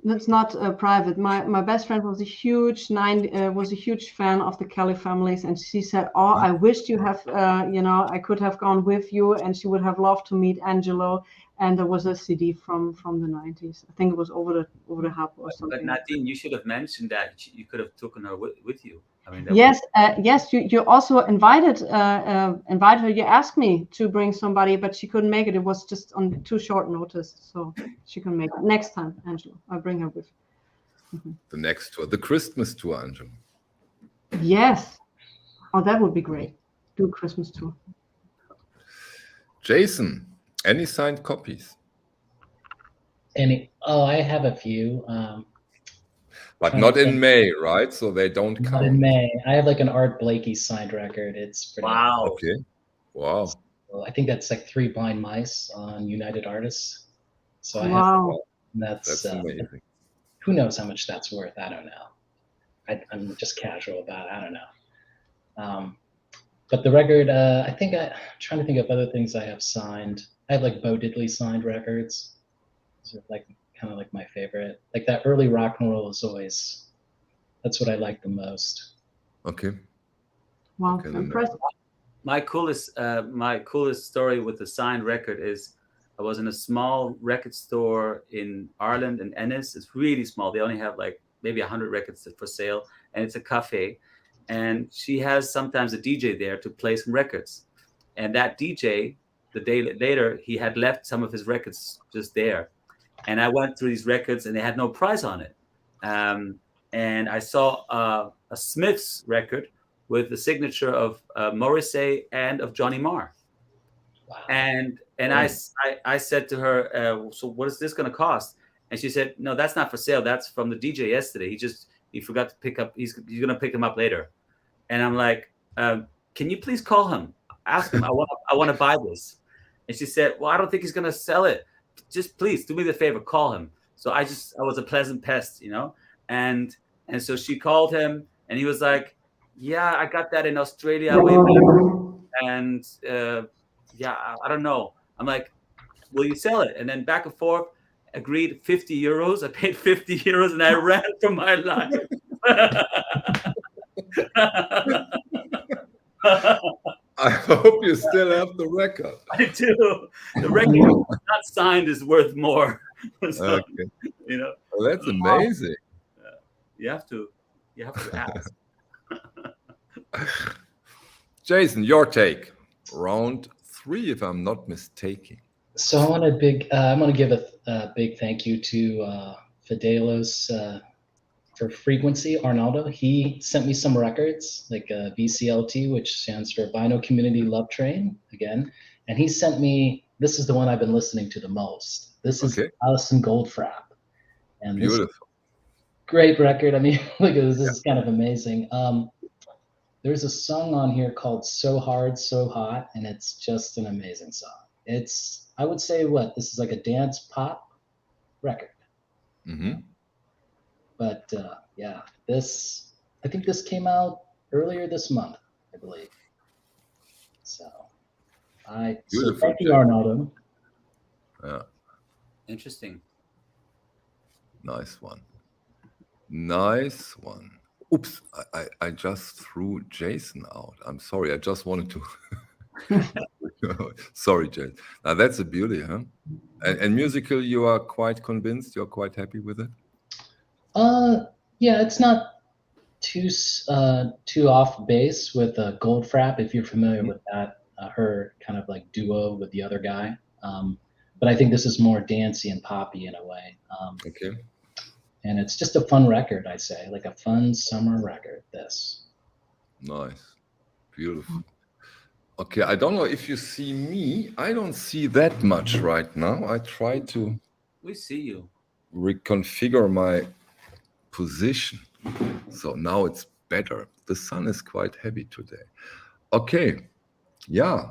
That's not private. My best friend was a huge fan of the Kelly families, and she said, "Oh, I wished you have, I could have gone with you," and she would have loved to meet Angelo. And there was a CD from the 90s. I think it was over the hub or But something. Nadine, you should have mentioned that you could have taken her with you. I mean, Yes, yes. You also invited her. You asked me to bring somebody, but she couldn't make it. It was just on too short notice, so she can make it next time. Angelo, I'll bring her with. The next tour, the Christmas tour, Angelo. Yes. Oh, that would be great. Do a Christmas tour. Jason, any signed copies? I have a few. But not in May, right? So they don't Not count. in May. I have like an Art Blakey signed record. It's pretty wow. Okay. Wow. So I think that's like 3 Blind Mice on United Artists. So I have Wow. That's amazing. who knows how much that's worth? I don't know. I'm just casual about it. I don't know. But the record, I'm trying to think of other things I have signed. I have like Bo Diddley signed records. So like kind of like my favorite. Like that early rock and roll is always, that's what I like the most. Okay. Wow. Okay, Impressive. My coolest story with the signed record is I was in a small record store in Ireland, in Ennis. It's really small. They only have like maybe 100 records for sale, and it's a cafe. And she has sometimes a DJ there to play some records. And that DJ, the day later, he had left some of his records just there. And I went through these records, and they had no price on it. And I saw a Smiths record with the signature of Morrissey and of Johnny Marr. Wow. And I said to her, so what is this going to cost? And she said, no, that's not for sale. That's from the DJ yesterday. He forgot to pick up. He's going to pick them up later. And I'm like, can you please call him? Ask him. I want to buy this. And she said, well, I don't think he's going to sell it. Just please do me the favor, call him. So I was a pleasant pest, and so she called him, and he was like, yeah, I got that in Australia way back. And I don't know. I'm like, will you sell it? And then back and forth, agreed 50 euros. I paid 50 euros and I ran for my life. I hope you still have the record. I do. The record not signed is worth more. So, Okay. Well, that's amazing. You have to ask. Jason, your take. Round 3, if I'm not mistaken. So I want to give a big thank you to Fidelos for Frequency, Arnaldo. He sent me some records, like VCLT, which stands for Vinyl Community Love Train, again. And he sent me, this is the one I've been listening to the most. This is Alison Goldfrapp. And beautiful. This great record. I mean, look at this. This is kind of amazing. There's a song on here called So Hard, So Hot, and it's just an amazing song. I would say this is like a dance pop record. Mm-hmm. But I think this came out earlier this month, I believe. So thank you, Arnaldo. Yeah. Interesting. Nice one. Nice one. Oops, I just threw Jason out. I'm sorry. I just wanted to. Sorry, Jason. Now that's a beauty, huh? And musical, you are quite convinced? You're quite happy with it? Yeah, it's not too off base with Goldfrapp, if you're familiar with that, her kind of like duo with the other guy. But I think this is more dancey and poppy in a way. Okay. And it's just a fun record, I say, like a fun summer record, this. Nice. Beautiful. Okay, I don't know if you see me. I don't see that much right now. I try to... We see you. Reconfigure my position. So now it's better. The sun is quite heavy today. Okay. Yeah.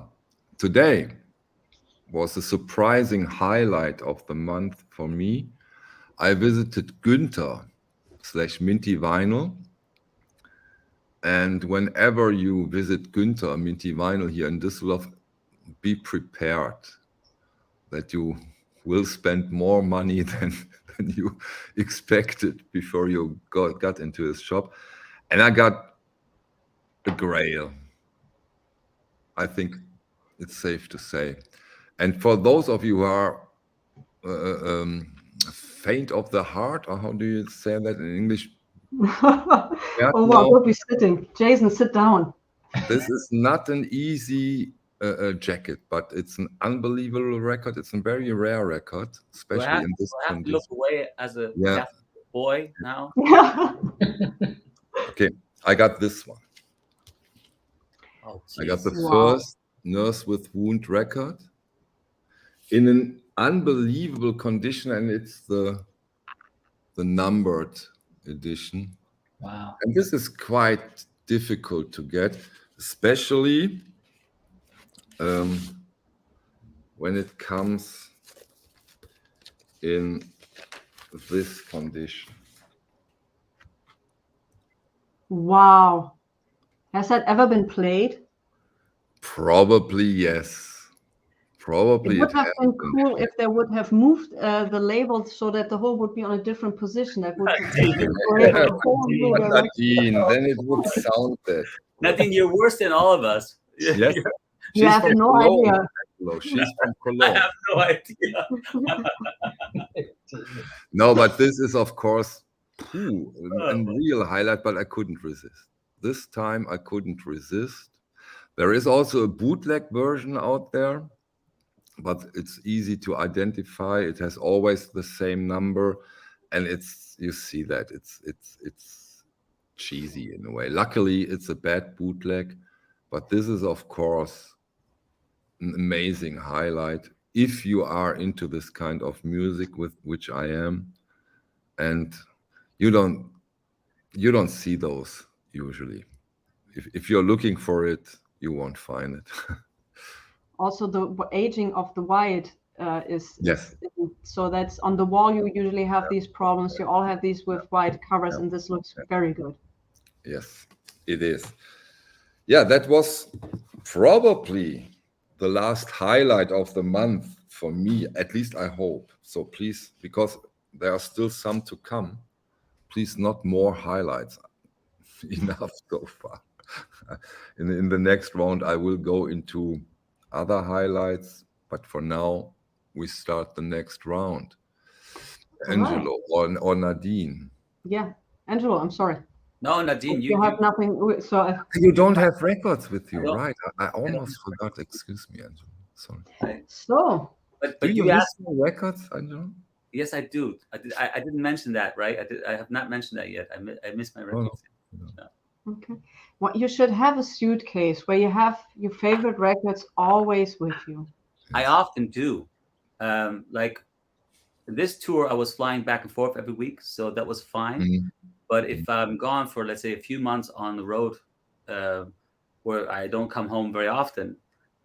Today was a surprising highlight of the month for me. I visited Günther/Minty Vinyl. And whenever you visit Günther Minty Vinyl here in Düsseldorf, be prepared that you will spend more money than you expected before you got into his shop. And I got a grail. I think it's safe to say. And for those of you who are faint of the heart, or how do you say that in English? Yeah, Oh, wow, we'll be sitting. Jason, sit down. This is not an easy jacket, but it's an unbelievable record. It's a very rare record, especially in this condition. I have to look away as a Catholic boy now. Okay, I got this one. Oh, I got the first Nurse with Wound record in an unbelievable condition, and it's the numbered edition. Wow. And this is quite difficult to get, especially when it comes in this condition. Wow. Has that ever been played? Probably yes. Probably it would have been cool if they would have moved the label so that the hole would be on a different position. That would have been great. Nadine, then it would sound that. Nadine, you're worse than all of us. Yes. You have no idea. She's from Cologne. I have no idea. No, but this is, of course, a real highlight, but I couldn't resist. This time I couldn't resist. There is also a bootleg version out there, but it's easy to identify. It has always the same number, and you see that it's cheesy in a way. Luckily, it's a bad bootleg, but this is, of course, an amazing highlight if you are into this kind of music, with which I am, and you don't see those usually. If you're looking for it, you won't find it. Also, the aging of the white is so that's on the wall. You usually have these problems. You all have these with white covers, and this looks very good. Yes, it is. Yeah, that was probably the last highlight of the month for me, at least I hope. So please, because there are still some to come, please not more highlights. Enough so far. In the next round, I will go into other highlights, but for now, we start the next round. Angelo or Nadine. Yeah, Angelo, I'm sorry. No, Nadine, you have nothing. So you don't have records with you, right? I almost forgot. Excuse me, Angelo. Sorry. So, but you asked me records, Angelo? Yes, I do. I didn't mention that, right? I have not mentioned that yet. I missed my records. No. Okay. Well, you should have a suitcase where you have your favorite records always with you. I often do. Like this tour, I was flying back and forth every week, so that was fine. Mm-hmm. But if I'm gone for, let's say, a few months on the road, where I don't come home very often,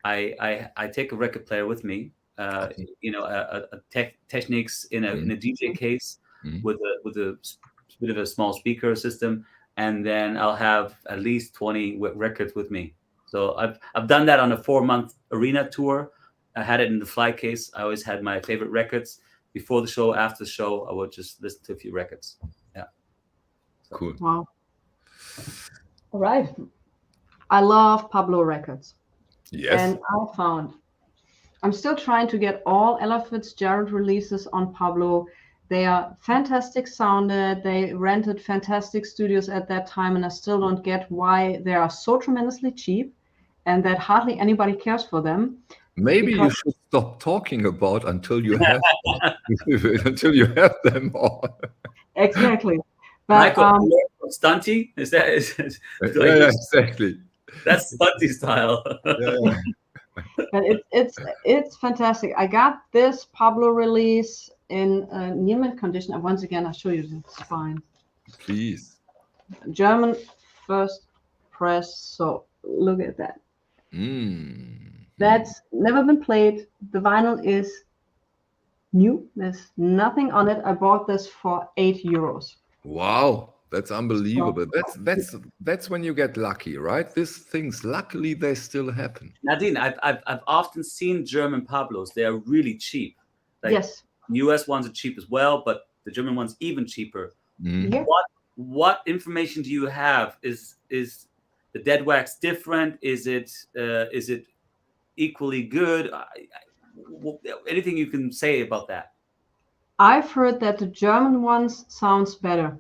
I take a record player with me. You know, a Technics in a DJ case with a bit of a small speaker system. And then I'll have at least 20 records with me. So I've done that on a 4-month arena tour. I had it in the fly case. I always had my favorite records. Before the show, after the show, I would just listen to a few records. Yeah. So. Cool. Wow. All right. I love Pablo records. Yes. And I'm still trying to get all Ella Fitzgerald releases on Pablo. They are fantastic sounded. They rented fantastic studios at that time, and I still don't get why they are so tremendously cheap and that hardly anybody cares for them. Maybe you should stop talking about until you have until you have them all. Exactly. But Stunty? Is that exactly. That's Stunty style. Yeah. But it's fantastic. I got this Pablo release in near mint condition. And once again, I'll show you the spine. Please. German first press. So look at that. That's never been played. The vinyl is new. There's nothing on it. I bought this for €8. Wow, that's unbelievable. That's when you get lucky, right? These things, luckily, they still happen. Nadine, I've often seen German Pablos. They are really cheap. Like, yes. US ones are cheap as well, but the German ones even cheaper. Yeah. What information do you have? Is the dead wax different? Is it equally good? Anything you can say about that? I've heard that the German ones sounds better.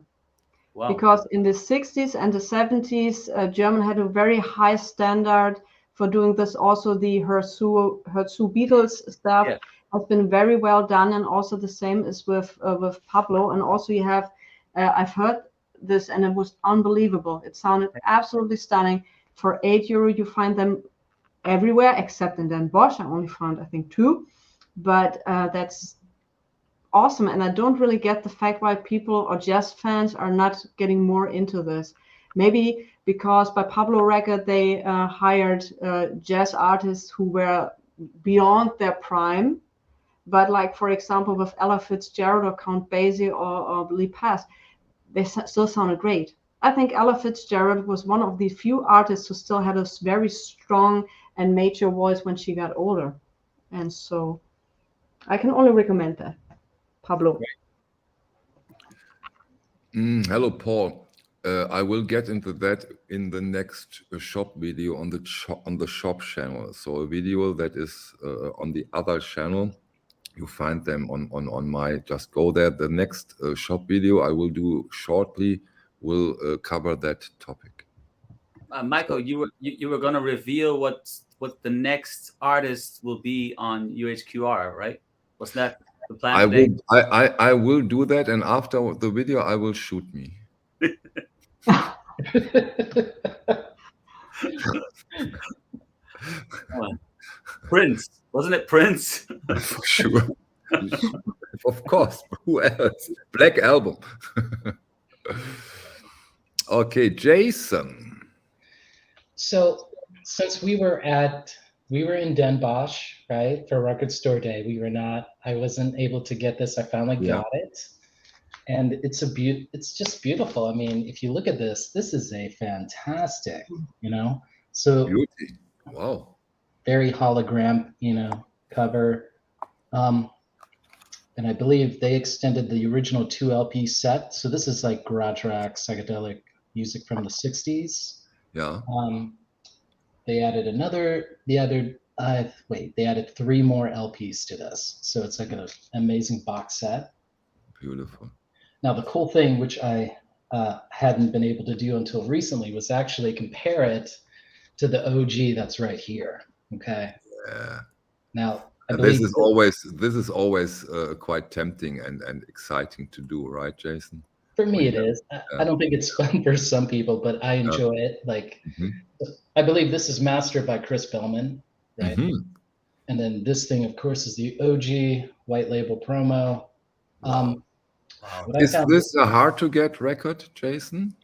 Wow. Because in the 60s and the 70s, German had a very high standard for doing this. Also, the REISSUES Beatles stuff has been very well done, and also the same is with Pablo. And also, you have I've heard this, and it was unbelievable. It sounded absolutely stunning. For €8, you find them everywhere except in Den Bosch. I only found, I think, 2, but that's awesome. And I don't really get the fact why people or jazz fans are not getting more into this. Maybe because by Pablo record they hired jazz artists who were beyond their prime, but like, for example, with Ella Fitzgerald or Count Basie or Lee Pass, they still sounded great. I think Ella Fitzgerald was one of the few artists who still had a very strong and major voice when she got older, and so I can only recommend that. Pablo. Hello, Paul. I will get into that in the next shop video on the shop channel. So a video that is on the other channel. You find them on my. Just go there. The next shop video I will do shortly will cover that topic. Michael, you were going to reveal what the next artist will be on UHQR, right? Was that the plan today? I will do that, and after the video, I will shoot me. Prince, wasn't it Prince? For sure. Of course. Who else? Black Album. Okay, Jason. So since we were in Den Bosch, right, for Record Store Day, I wasn't able to get this. I finally got it. And it's just beautiful. I mean, if you look at this is a fantastic, so beauty. Wow. Very hologram, cover. And I believe they extended the original 2 LP set. So this is like garage rock, psychedelic music from the 60s. Yeah. They added they added 3 more LPs to this. So it's like an amazing box set. Beautiful. Now, the cool thing, which I hadn't been able to do until recently, was actually compare it to the OG that's right here. Okay. Yeah. Now, this is always quite tempting and exciting to do, right, Jason? For me, it is. I don't think it's fun for some people, but I enjoy it. Like, I believe this is mastered by Chris Bellman, right? And then this thing, of course, is the OG white label promo. Wow. Is this a hard to get record, Jason?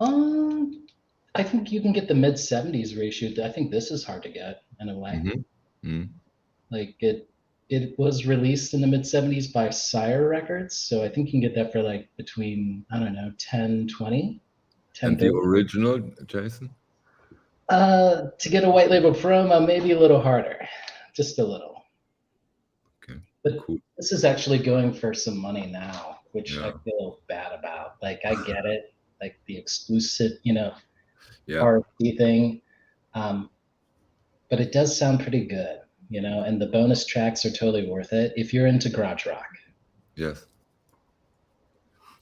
I think you can get the mid 70s reissued. I think this is hard to get in a way. Like it was released in the mid 70s by Sire Records, so I think you can get that for like between, I don't know, 10, 20. 10, and the original, Jason? To get a white label promo, maybe a little harder, just a little. Okay, but cool. This is actually going for some money now, which I feel bad about. Like, I get it, like the exclusive, RFC thing, but it does sound pretty good, and the bonus tracks are totally worth it if you're into garage rock. Yes.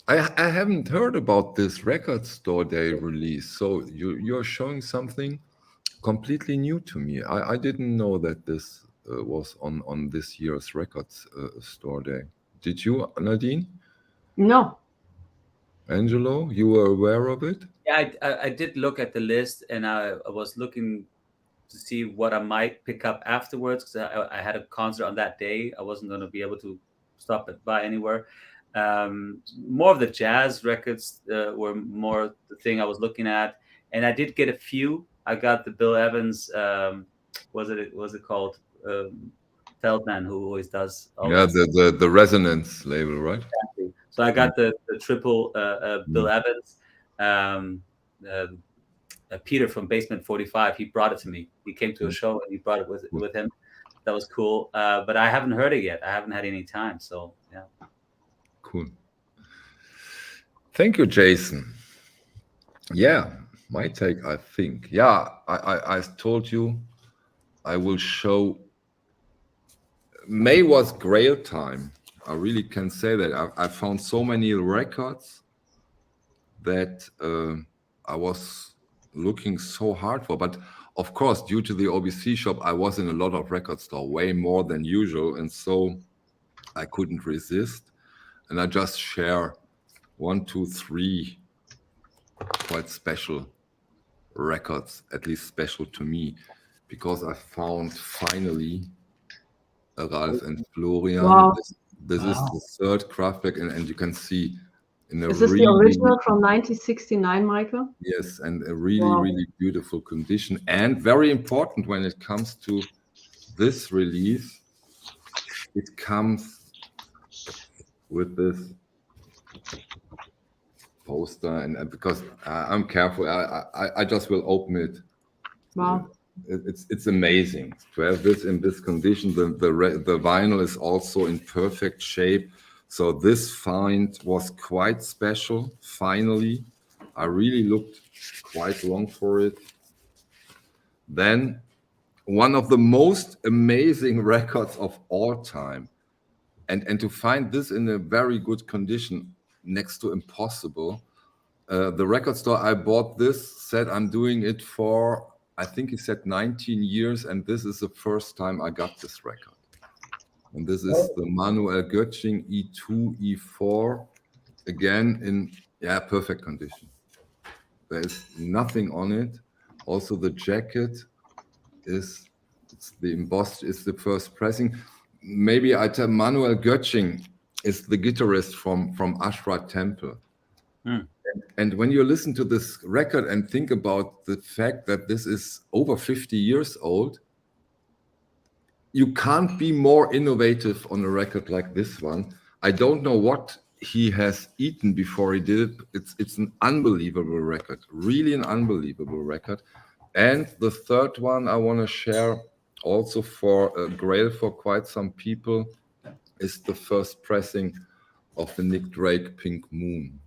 I haven't heard about this Record Store Day release, so you're showing something completely new to me. I didn't know that this was on this year's Record Store Day. Did you, Nadine? No. Angelo, you were aware of it? Yeah, I did look at the list, and I was looking to see what I might pick up afterwards, because I had a concert on that day. I wasn't going to be able to stop by anywhere. More of the jazz records were more the thing I was looking at, and I did get a few. I got the Bill Evans was it called Feldman, who always does all Yeah, that the resonance label, right? stuff. So I got the triple Bill Evans. Peter from Basement 45, he brought it to me. He came to a show and he brought it with him. That was cool. But I haven't heard it yet. I haven't had any time. So yeah. Cool. Thank you, Jason. Yeah, my take, I think. Yeah, I told you I will show. May was Grail time. I really can say that. I found so many records that I was looking so hard for. But of course, due to the OBC shop, I was in a lot of record store, way more than usual. And so I couldn't resist. And I just share 1, 2, 3 quite special records, at least special to me, because I found finally a Ralph and Florian. Wow. This is the third Kraftwerk, and you can see in a Is this the original from 1969, Michael? Yes, and a really beautiful condition. And very important when it comes to this release, it comes with this poster, and because I'm careful, I just will open it. Wow. It's amazing to have this in this condition. The vinyl is also in perfect shape. So this find was quite special. Finally, I really looked quite long for it. Then one of the most amazing records of all time. And to find this in a very good condition, next to impossible. The record store I bought this said I'm doing it for, I think he said 19 years, and this is the first time I got this record. And this is the Manuel Götsching E2, E4, again in perfect condition. There is nothing on it. Also the jacket is, it's the embossed, is the first pressing. Maybe I tell Manuel Götsching is the guitarist from Ashra Temple. And when you listen to this record and think about the fact that this is over 50 years old, you can't be more innovative on a record like this one. I don't know what he has eaten before he did it. It's an unbelievable record, really an unbelievable record. And the third one I want to share also for Grail for quite some people is the first pressing of the Nick Drake Pink Moon,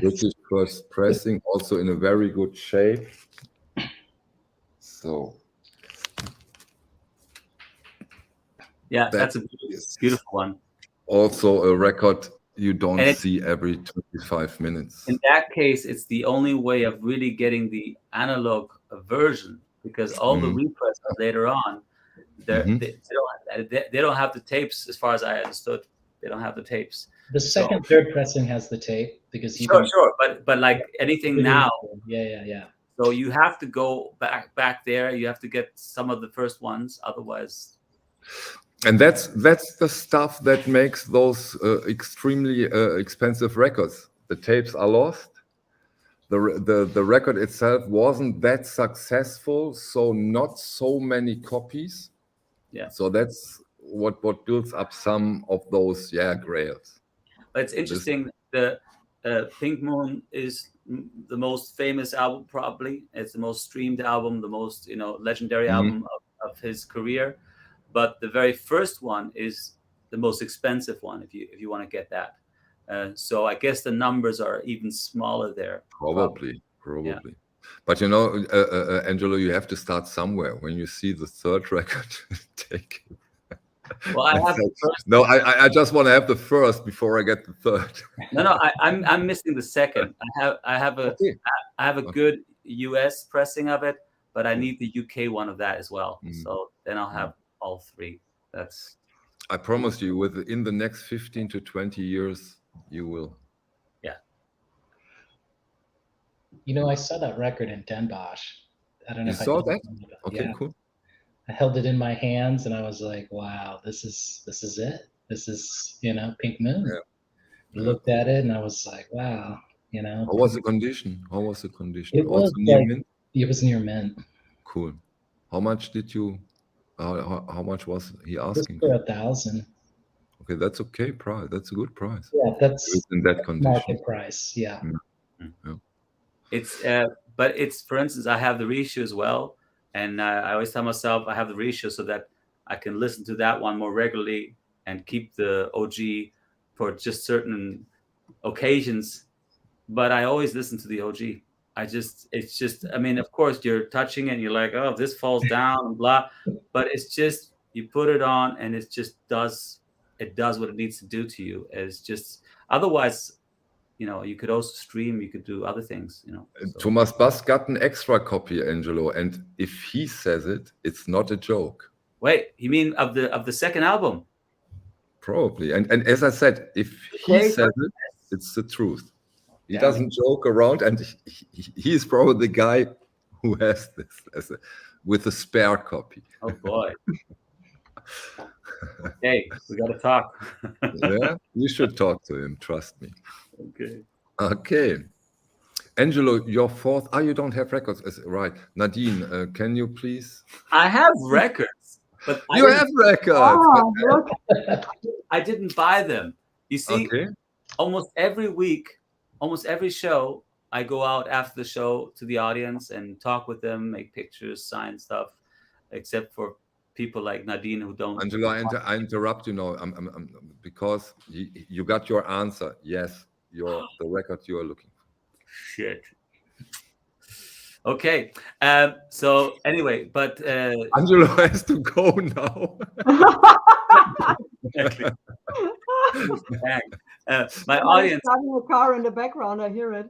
which is first pressing, also in a very good shape. So yeah, that's a beautiful one. Also a record you don't see every 25 minutes. In that case, it's the only way of really getting the analog version, because all the repress later on, they don't have the tapes, as far as I understood. They don't have the tapes. The second, third pressing has the tape, because sure, but like anything now, yeah. So you have to go back there. You have to get some of the first ones, otherwise. And that's the stuff that makes those extremely expensive records. The tapes are lost. The record itself wasn't that successful, so not so many copies. Yeah. So that's what builds up some of those grails. But it's interesting. The Pink Moon is the most famous album, probably. It's the most streamed album, the most legendary album of his career. But the very first one is the most expensive one, if you want to get that. So I guess the numbers are even smaller there. Probably. Yeah. But Angelo, you have to start somewhere. When you see the third record, take it. Well, I have the first. No, I just want to have the first before I get the third. No, I'm missing the second. I have a good US pressing of it, but I need the UK one of that as well. So then I'll have all three. I promise you, within the next 15 to 20 years, you will. Yeah. I saw that record in Den Bosch. I don't know if saw that. Okay, cool. I held it in my hands and I was like, "Wow, this is it. This is Pink Moon." Yeah. Looked at it and I was like, "Wow." How was the condition? It was near mint. Cool. How much did you? How much was he Just asking? for 1,000. Okay, that's okay price. That's a good price. Yeah, that's In that condition. market price. Yeah. Yeah. It's but it's, for instance, I have the reissue as well, and I always tell myself I have the reissue so that I can listen to that one more regularly and keep the OG for just certain occasions. But I always listen to the OG. It's just, I mean, of course you're touching it and you're like, oh, this falls down and blah, but it's just, you put it on and it does what it needs to do to you. It's just, otherwise, you could also stream, you could do other things, so. Thomas Bass got an extra copy, Angelo, and if he says it, it's not a joke. Wait, you mean of the second album? Probably. And as I said, if he says it, it's the truth. He doesn't joke around, and he's probably the guy who has this with a spare copy. Oh boy. Hey, we got to talk. Yeah, you should talk to him. Trust me. Okay. Angelo, your fourth. You don't have records. Right. Nadine, can you please? I have records, but you have records. Oh, look. I didn't buy them. You see, almost every week, almost every show, I go out after the show to the audience and talk with them, make pictures, sign stuff, except for people like Nadine who don't. Angelo, I interrupt you now because you got your answer. Yes, the record you are looking for. Shit. Okay. So anyway, but Angelo has to go now. My audience. Driving a car in the background. I hear it.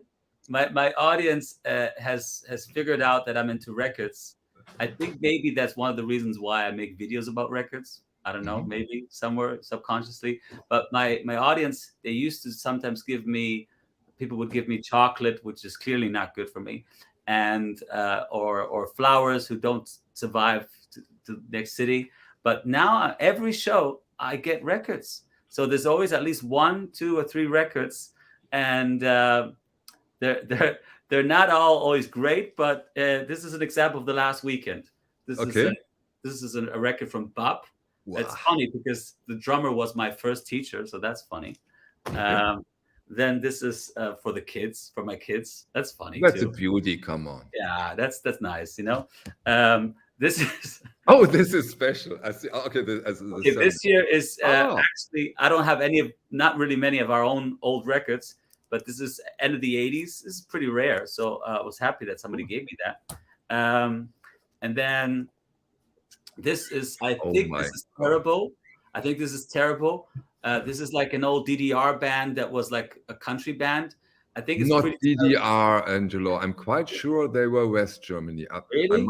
My audience has figured out that I'm into records. I think maybe that's one of the reasons why I make videos about records. I don't know, maybe somewhere subconsciously. But my audience, they used to sometimes people would give me chocolate, which is clearly not good for me, and or flowers who don't survive to the next city. But now every show I get records. So there's always at least 1, 2, or 3 records, and they're not all always great. But this is an example of the last weekend. This is a record from Bob. Wow. It's funny because the drummer was my first teacher, so that's funny. Then this is for my kids. That's funny. That's too. A beauty. Come on. Yeah, that's nice. This is. Oh, this is special. I see. Okay, this year is actually I don't have not really many of our own old records, but this is end of the 80s. This is pretty rare, so I was happy that somebody gave me that. And then this is. I think this is terrible. I think this is terrible. This is like an old DDR band that was like a country band. I think it's not pretty DDR, Angelo. I'm quite sure they were West Germany. Really?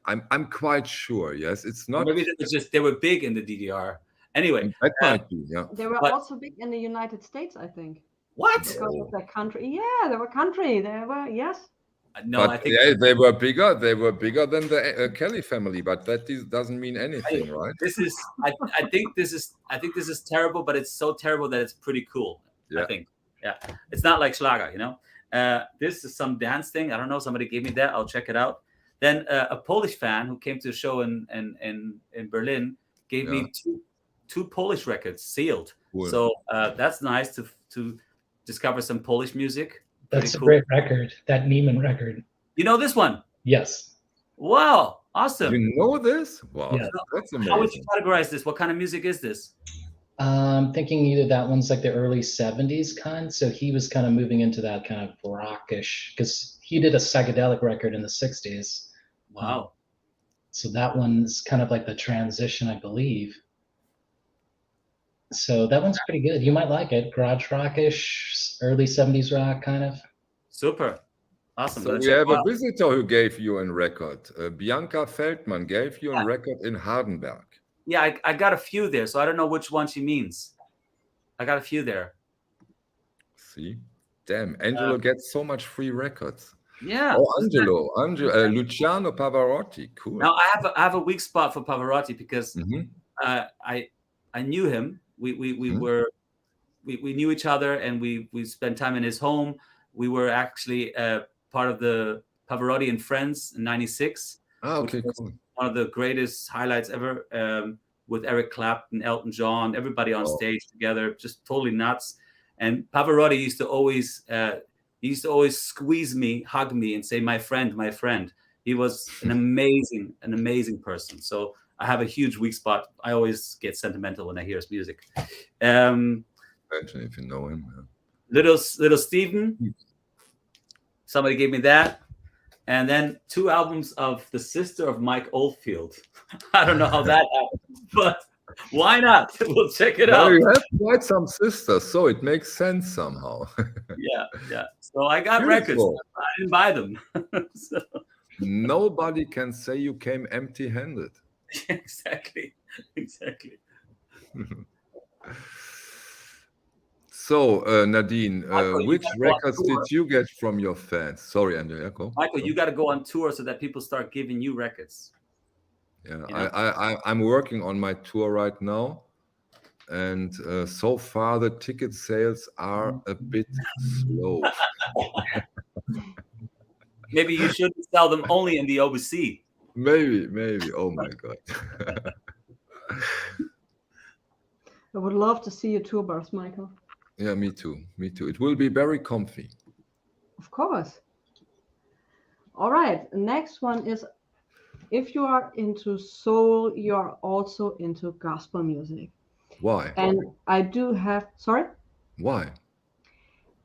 I'm quite sure. Yes, it's not. Maybe they were big in the DDR. Anyway, that might be. Yeah. They were also big in the United States, I think. What? Because of their country. Yeah, they were country. They were No, but I think they were bigger. They were bigger than the Kelly family, but that doesn't mean anything, right? This is. I think this is terrible, but it's so terrible that it's pretty cool. Yeah. I think. Yeah, it's not like Schlager, This is some dance thing. I don't know. Somebody gave me that. I'll check it out. Then a Polish fan who came to the show in Berlin gave me two Polish records sealed. Cool. So that's nice to discover some Polish music. That's a great record, that Neiman record. You know this one? Yes. Wow, awesome. You know this? Wow, yeah. That's amazing. How would you categorize this? What kind of music is this? I'm thinking either that one's like the early 70s kind. So he was kind of moving into that kind of rockish, because he did a psychedelic record in the 60s. Wow. So that one's kind of like the transition, I believe. So that one's pretty good. You might like it. Garage rockish, early 70s rock kind of. Super. Awesome. So we have a visitor who gave you a record. Bianca Feldman gave you a record in Hardenberg. Yeah, I got a few there, so I don't know which one she means. I got a few there. See? Damn, Angelo gets so much free records. Yeah. Oh, Angelo, Luciano Pavarotti. Cool. Now I have a weak spot for Pavarotti because I knew him. We knew each other, and we spent time in his home. We were actually part of the Pavarotti and Friends in '96. Oh, okay, cool. one of the greatest highlights ever, with Eric Clapton, Elton John, everybody on stage together, just totally nuts. And Pavarotti used to always squeeze me, hug me, and say, "My friend, my friend." He was an amazing person. So I have a huge weak spot. I always get sentimental when I hear his music. Imagine if you know him. Little Steven, somebody gave me that. And then 2 albums of the sister of Mike Oldfield. I don't know how that happened, but why not? We'll check it out. You have quite some sisters, so it makes sense somehow. Yeah. So I got records. I didn't buy them. So. Nobody can say you came empty-handed. Exactly. So, Nadine, which records did you get from your fans? Sorry, Angelo. Go. Michael, you got to go on tour so that people start giving you records. Yeah, you know? I'm working on my tour right now, and so far the ticket sales are a bit slow. Maybe you should sell them only in the OBC. Maybe. Oh my God. I would love to see your tour bus, Michael. Yeah, me too. It will be very comfy. Of course. All right. The next one is, if you are into soul, you are also into gospel music. Why? And I do have, sorry? Why?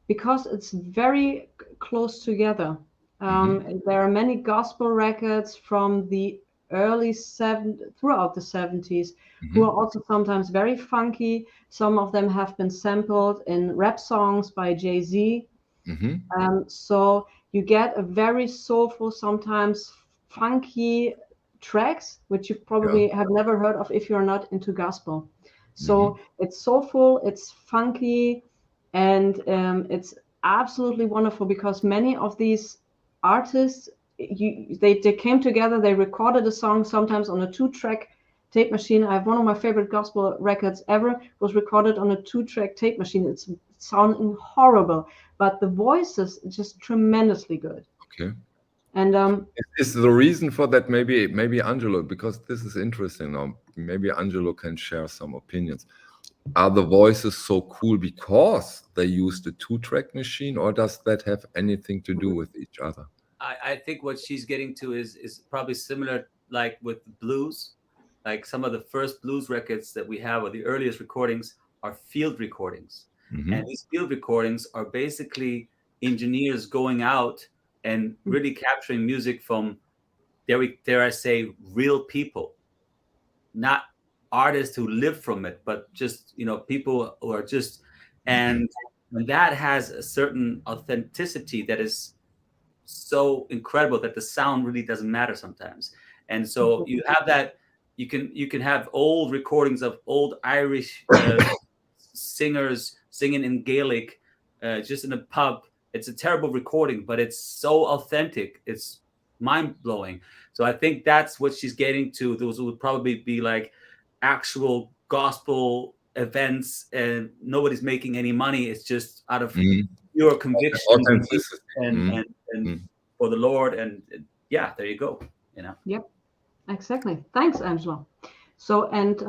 Because it's very close together. There are many gospel records from the early throughout the 70s, who are also sometimes very funky. Some of them have been sampled in rap songs by Jay-Z. So you get a very soulful, sometimes funky tracks, which you probably have never heard of if you're not into gospel. So it's soulful, it's funky, and it's absolutely wonderful, because many of these artists, they came together, they recorded a song sometimes on a 2-track tape machine. I have one of my favorite gospel records ever, was recorded on a 2-track tape machine. It's sounding horrible, but the voices are just tremendously good. Okay. And is the reason for that maybe Angelo, because this is interesting now, maybe Angelo can share some opinions. Are the voices so cool because they use the 2-track machine, or does that have anything to do with each other? I think what she's getting to is probably similar, like with blues. Like some of the first blues records that we have, or the earliest recordings, are field recordings. And these field recordings are basically engineers going out and really capturing music from, dare I say, real people, not artists who live from it, but just, people who are just, and that has a certain authenticity that is so incredible that the sound really doesn't matter sometimes. And so you have that, you can have old recordings of old Irish singers singing in Gaelic, just in a pub. It's a terrible recording, but it's so authentic. It's mind-blowing. So I think that's what she's getting to. Those would probably be like actual gospel events, and nobody's making any money. It's just out of pure conviction and for the Lord. And yeah, there you go. Yep, exactly. Thanks, Angelo. So, and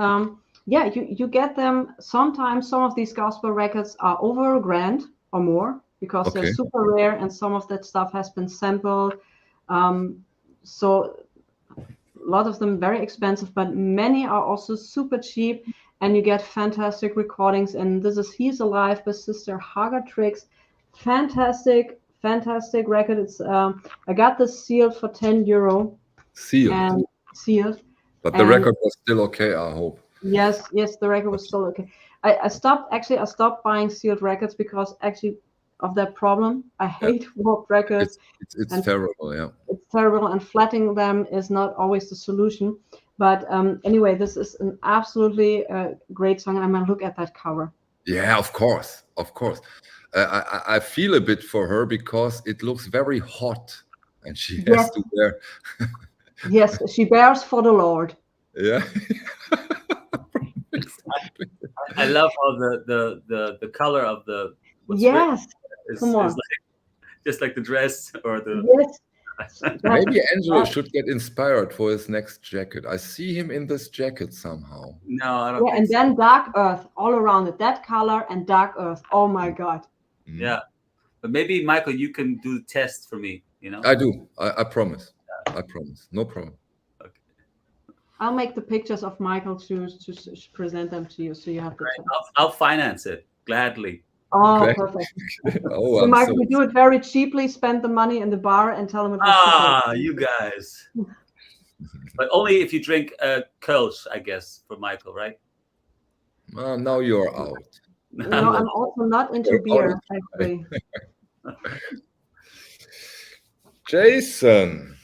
you get them sometimes. Some of these gospel records are over $1,000 or more, because they're super rare, and some of that stuff has been sampled. So a lot of them very expensive, but many are also super cheap, and you get fantastic recordings. And this is He's Alive by Sister Hagar Tricks. Fantastic record. It's I got this sealed for €10. Sealed. But the record was still okay, I hope. Yes, the record was still okay. I stopped buying sealed records because actually of that problem. I hate warped records. It's terrible, yeah. It's terrible, and flattening them is not always the solution. But anyway, this is an absolutely great song. I'm going to look at that cover. Yeah, of course. I feel a bit for her because it looks very hot, and she has to wear. Yes, she bears for the Lord. Yeah. Exactly. I love how the color of the is like, just like the dress or the. Yes, Maybe Angelo should get inspired for his next jacket. I see him in this jacket somehow. No, I don't Yeah, think and so. then dark earth all around it. That color and dark earth. Oh my God. Yeah, but maybe Michael, you can do the test for me. You know, I do. I promise. I promise. No problem. okay. I'll make the pictures of Michael's shoes to present them to you, so you have the test. I'll finance it gladly. Oh, Okay. perfect. Oh, So, I'm Michael, so we do it very cheaply. Spend the money in the bar and tell them it was Ah, you guys. But only if you drink Kölsch, I guess, for Michael, right? now you're out. No, I'm also not into You're beer, out. actually. Jason.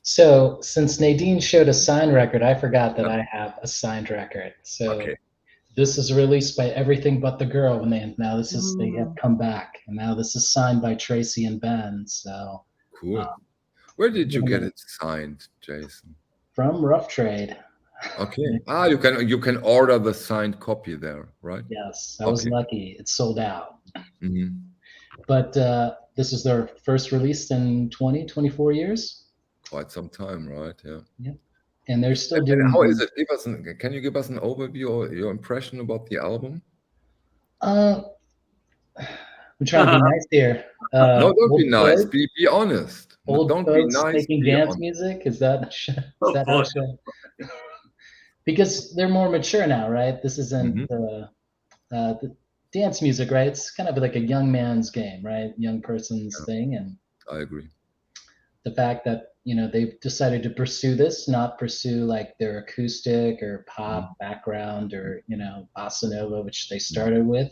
So since Nadine showed a signed record, I forgot that I have a signed record. So Okay. this is released by Everything But the Girl, and they have come back, and now this is signed by Tracy and Ben. So Cool. Where did you get it signed, Jason? from Rough Trade. Okay. You can order the signed copy there, right? Yes, I was lucky. It's sold out. Mm-hmm. But this is their first release in 24 years. Quite some time, right? Yeah. Yep. And they're still doing. How is it? Can you give us an overview or your impression about the album? I'm trying to be nice here. No, don't be nice. Folks, Be honest. old Don't folks be nice. making dance music. Is that how because they're more mature now, right? This isn't the dance music, right? It's kind of like a young man's game, right? Young person's thing. And I agree. The fact that they've decided to pursue this, not pursue like their acoustic or pop background or bossa nova, which they started with.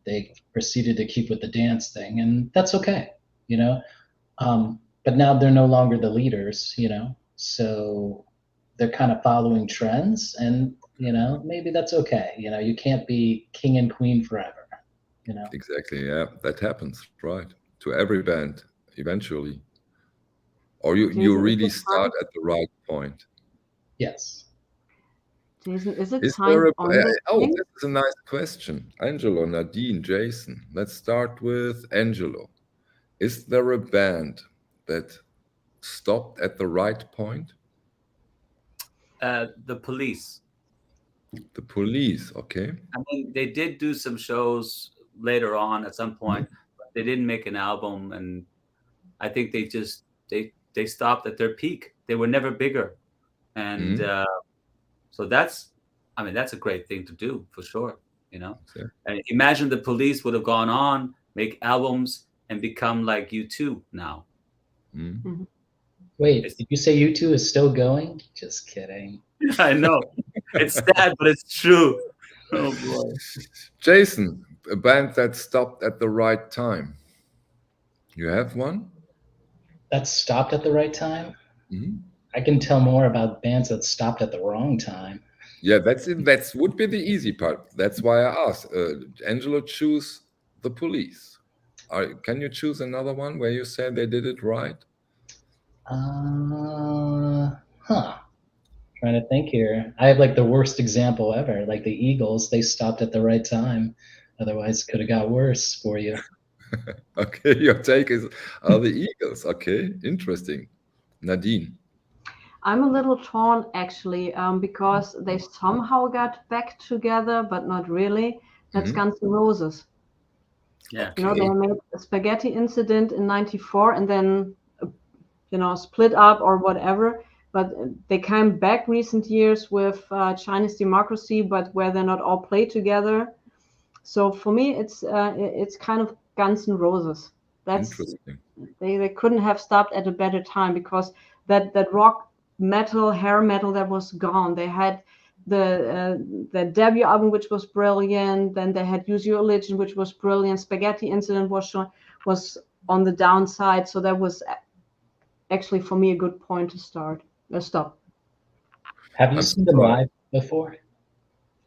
They proceeded to keep with the dance thing, and that's okay, but now they're no longer the leaders, so they're kind of following trends, and maybe that's okay. You can't be king and queen forever. Exactly. Yeah, that happens, right? To every band eventually. Or you really start at the right point. Yes. Jason, is it Is time there on the thing? this is a nice question. Angelo, Nadine, Jason. Let's start with Angelo. Is there a band that stopped at the right point? The Police. The Police, okay. I mean, they did do some shows later on at some point, but they didn't make an album, and I think they stopped at their peak. They were never bigger, and so that's a great thing to do for sure. Sure. And imagine the Police would have gone on, make albums, and become like U2 now. Wait, did you say U2 is still going? Just kidding. I know. It's sad, but it's true. Oh boy. Jason, a band that stopped at the right time. You have one? That stopped at the right time? I can tell more about bands that stopped at the wrong time. Yeah, that would be the easy part. That's why I asked. Angelo, choose the Police. Can you choose another one where you say they did it right? Trying to think here. I have like the worst example ever. Like the Eagles, they stopped at the right time. Otherwise, it could have got worse for you. Okay, your take is the Eagles. Okay, interesting. Nadine. I'm a little torn actually, because they somehow got back together, but not really. That's Guns N' Roses. Yeah. They made a Spaghetti Incident in '94 and then, split up or whatever. But they came back recent years with Chinese Democracy, but where they're not all played together. So for me, it's kind of Guns N' Roses. That's interesting. They couldn't have stopped at a better time, because that rock metal, hair metal, that was gone. They had the debut album, which was brilliant. Then they had Use Your Religion, which was brilliant. Spaghetti Incident was on the downside. So that was actually for me a good point to stop. Have you seen them live before?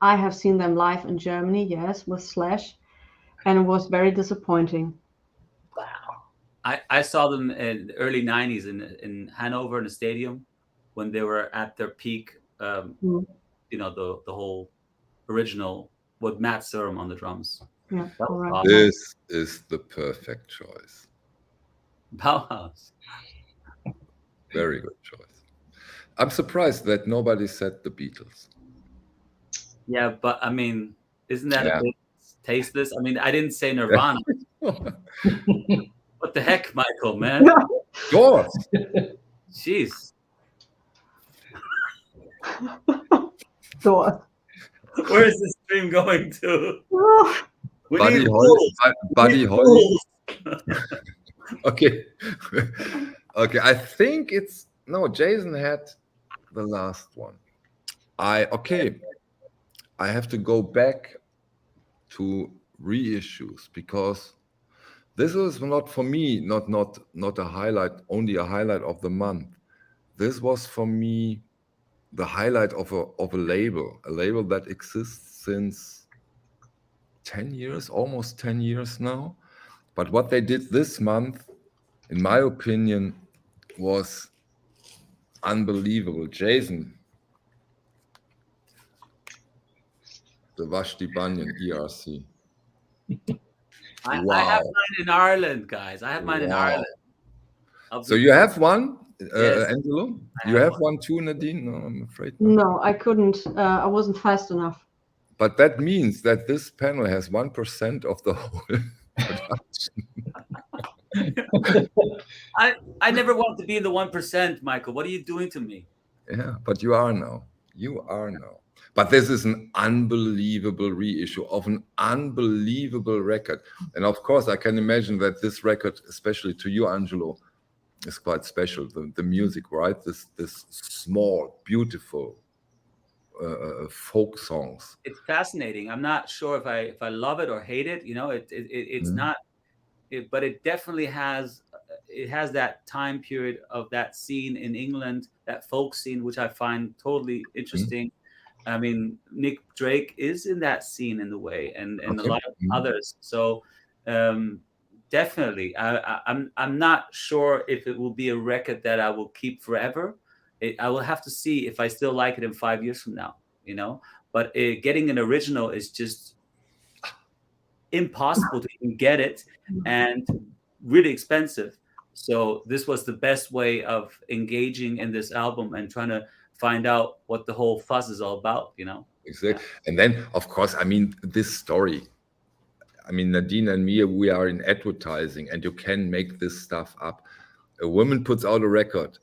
I have seen them live in Germany, yes, with Slash, and it was very disappointing. Wow. I saw them in the early '90s in Hanover in the stadium when they were at their peak. The whole original with Matt Sorum on the drums. Yeah, correct. This is the perfect choice. Bauhaus. Very good choice. I'm surprised that nobody said the Beatles. Yeah, but I mean, isn't that Yeah. a bit tasteless? I mean, I didn't say Nirvana. What the heck, Michael, man? Doors. Jeez. Doors. Where is this stream going to? We Buddy need Holly. rules. Buddy We need Holly. rules. Okay. Okay. I think it's no. Jason had the last one. Okay. I have to go back to reissues because this is not for me. Not a highlight. Only a highlight of the month. This was for me the highlight of a label that exists since 10 years, almost 10 years now. But what they did this month, in my opinion, was unbelievable. Jason, the Vashti Bunyan ERC. I Wow. have mine in Ireland, guys. I have mine in Wow. Ireland. So you have one, Yes. Angelo? I You have have one too, Nadine? No, I'm afraid not. No, I couldn't. I wasn't fast enough. But that means that this panel has 1% of the whole production. I never want to be in the 1%, Michael. What are you doing to me? Yeah, but you are now. You are now. But this is an unbelievable reissue of an unbelievable record. And of course, I can imagine that this record, especially to you, Angelo, is quite special. The music, right? This small, beautiful folk songs. It's fascinating. I'm not sure if I love it or hate it. You know, it's not. But it definitely has. It has that time period of that scene in England, that folk scene, which I find totally interesting. I mean, Nick Drake is in that scene in the way, and a lot of others. So definitely, I'm not sure if it will be a record that I will keep forever. I will have to see if I still like it in 5 years from now. You know, but getting an original is just impossible to even get it, and really expensive. So this was the best way of engaging in this album and trying to find out what the whole fuss is all about, you know? Exactly. Yeah. And then, of course, I mean, this story, I mean, Nadine and me, we are in advertising, and you can make this stuff up. A woman puts out a record,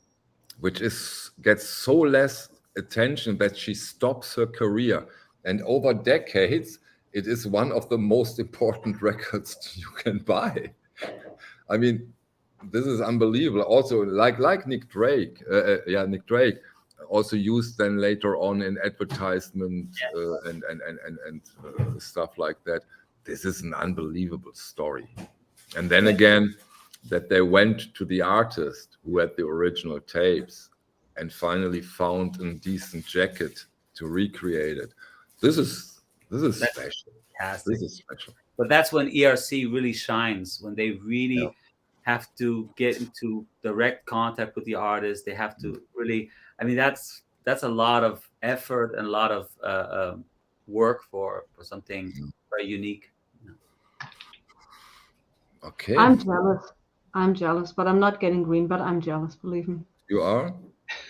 which gets so less attention that she stops her career. And over decades, it is one of the most important records you can buy. I mean, this is unbelievable. Also, like Nick Drake, Nick Drake also used then later on in advertisement and stuff like that. This is an unbelievable story. And then again, that they went to the artist who had the original tapes and finally found a decent jacket to recreate it. This is special. Fantastic. This is special. But that's when ERC really shines, when they really have to get into direct contact with the artist. They have to really, I mean, that's a lot of effort and a lot of work for something very unique. Okay. I'm jealous, but I'm not getting green, but I'm jealous, believe me. You are?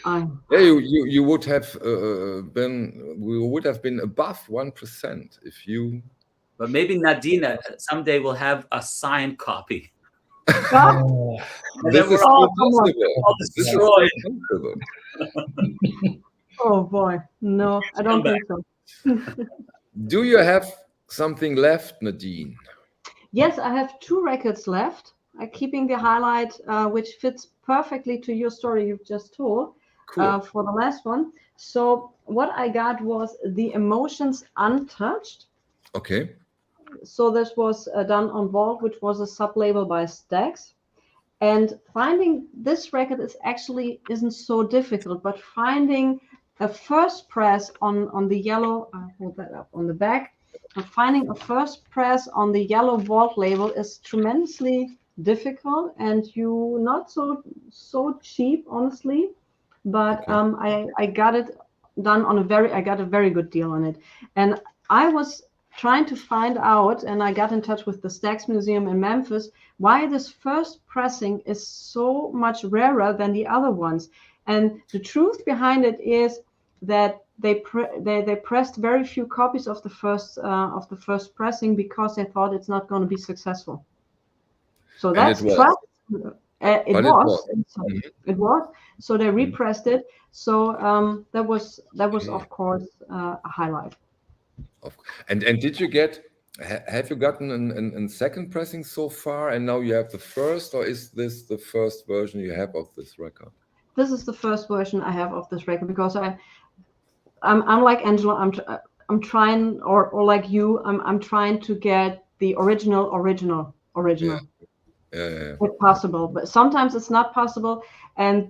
Yeah, you would have been above 1% if you. But maybe Nadine someday will have a signed copy. This is all destroyed. Oh boy, no, I don't think so. Do you have something left, Nadine? Yes, I have 2 records left. I'm keeping the highlight, which fits perfectly to your story you've just told. Cool. For the last one. So what I got was The Emotions Untouched. Okay. So this was done on Vault, which was a sub-label by Stax. And finding this record isn't so difficult, but finding a first press on the yellow, I'll hold that up on the back, finding a first press on the yellow Vault label is tremendously difficult, and you not so cheap, honestly. But I got it done on I got a very good deal on it. And I was trying to find out, and I got in touch with the Stax Museum in Memphis, why this first pressing is so much rarer than the other ones. And the truth behind it is that they pressed very few copies of the first pressing because they thought it's not going to be successful. So that's trust. It was. It was. So they repressed it. So that was of course a highlight. And did you get? Have you gotten a second pressing so far, and now you have the first, or is this the first version you have of this record? This is the first version I have of this record because I'm like Angelo. I'm trying, or like you, I'm trying to get the original. Yeah. If possible, but sometimes it's not possible. And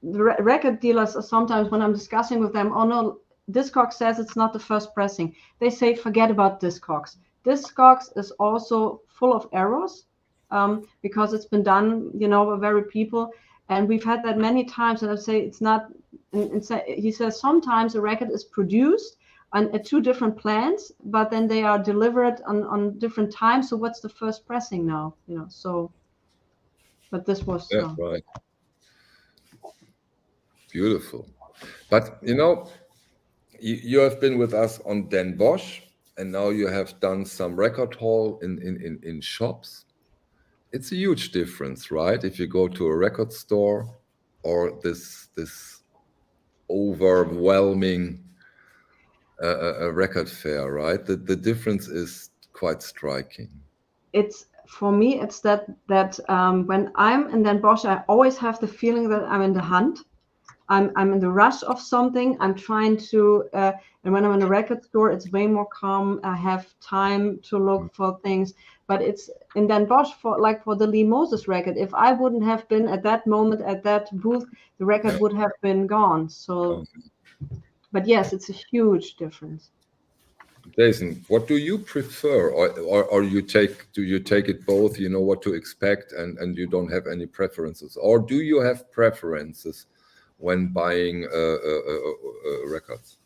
the record dealers are sometimes, when I'm discussing with them, oh no, Discogs says it's not the first pressing. They say forget about Discogs. Discogs is also full of errors because it's been done, by very people. And we've had that many times. And I say it's not. He says sometimes a record is produced at two different plants, but then they are delivered on different times. So what's the first pressing now? So, but this was right. Beautiful. But you have been with us on Den Bosch, and now you have done some record hall in shops. It's a huge difference, right? If you go to a record store or this overwhelming a record fair, right? The difference is quite striking. It's for me. It's that when I'm in Den Bosch, I always have the feeling that I'm in the hunt. I'm in the rush of something. I'm trying to, and when I'm in a record store, it's way more calm. I have time to look for things. But it's in Den Bosch for the Lee Moses record. If I wouldn't have been at that moment at that booth, the record would have been gone. So. But yes, it's a huge difference. Jason, what do you prefer, or do you take it both? You know what to expect, and you don't have any preferences, or do you have preferences when buying records?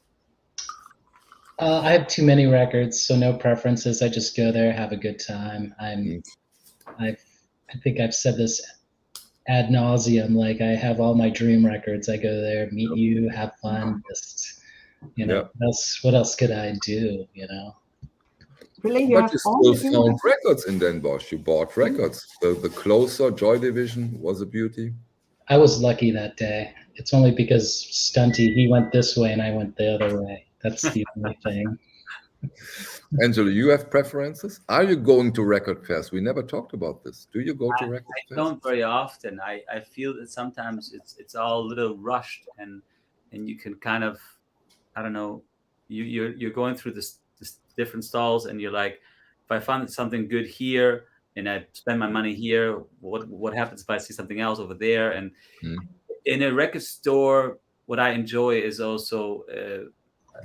I have too many records, so no preferences. I just go there, have a good time. I think I've said this ad nauseum. Like, I have all my dream records. I go there, meet you, have fun. Just, what else could I do? Really, but you still found records in Den Bosch. You bought records. The Closer Joy Division was a beauty. I was lucky that day. It's only because Stunty, he went this way and I went the other way. That's the only thing. Angelo, you have preferences? Are you going to record fairs? We never talked about this. Do you go to record fairs? I don't very often. I feel that sometimes it's all a little rushed, and you can kind of, I don't know, you're going through this different stalls, and you're like, if I find something good here and I spend my money here, what happens if I see something else over there? And in a record store, what I enjoy is also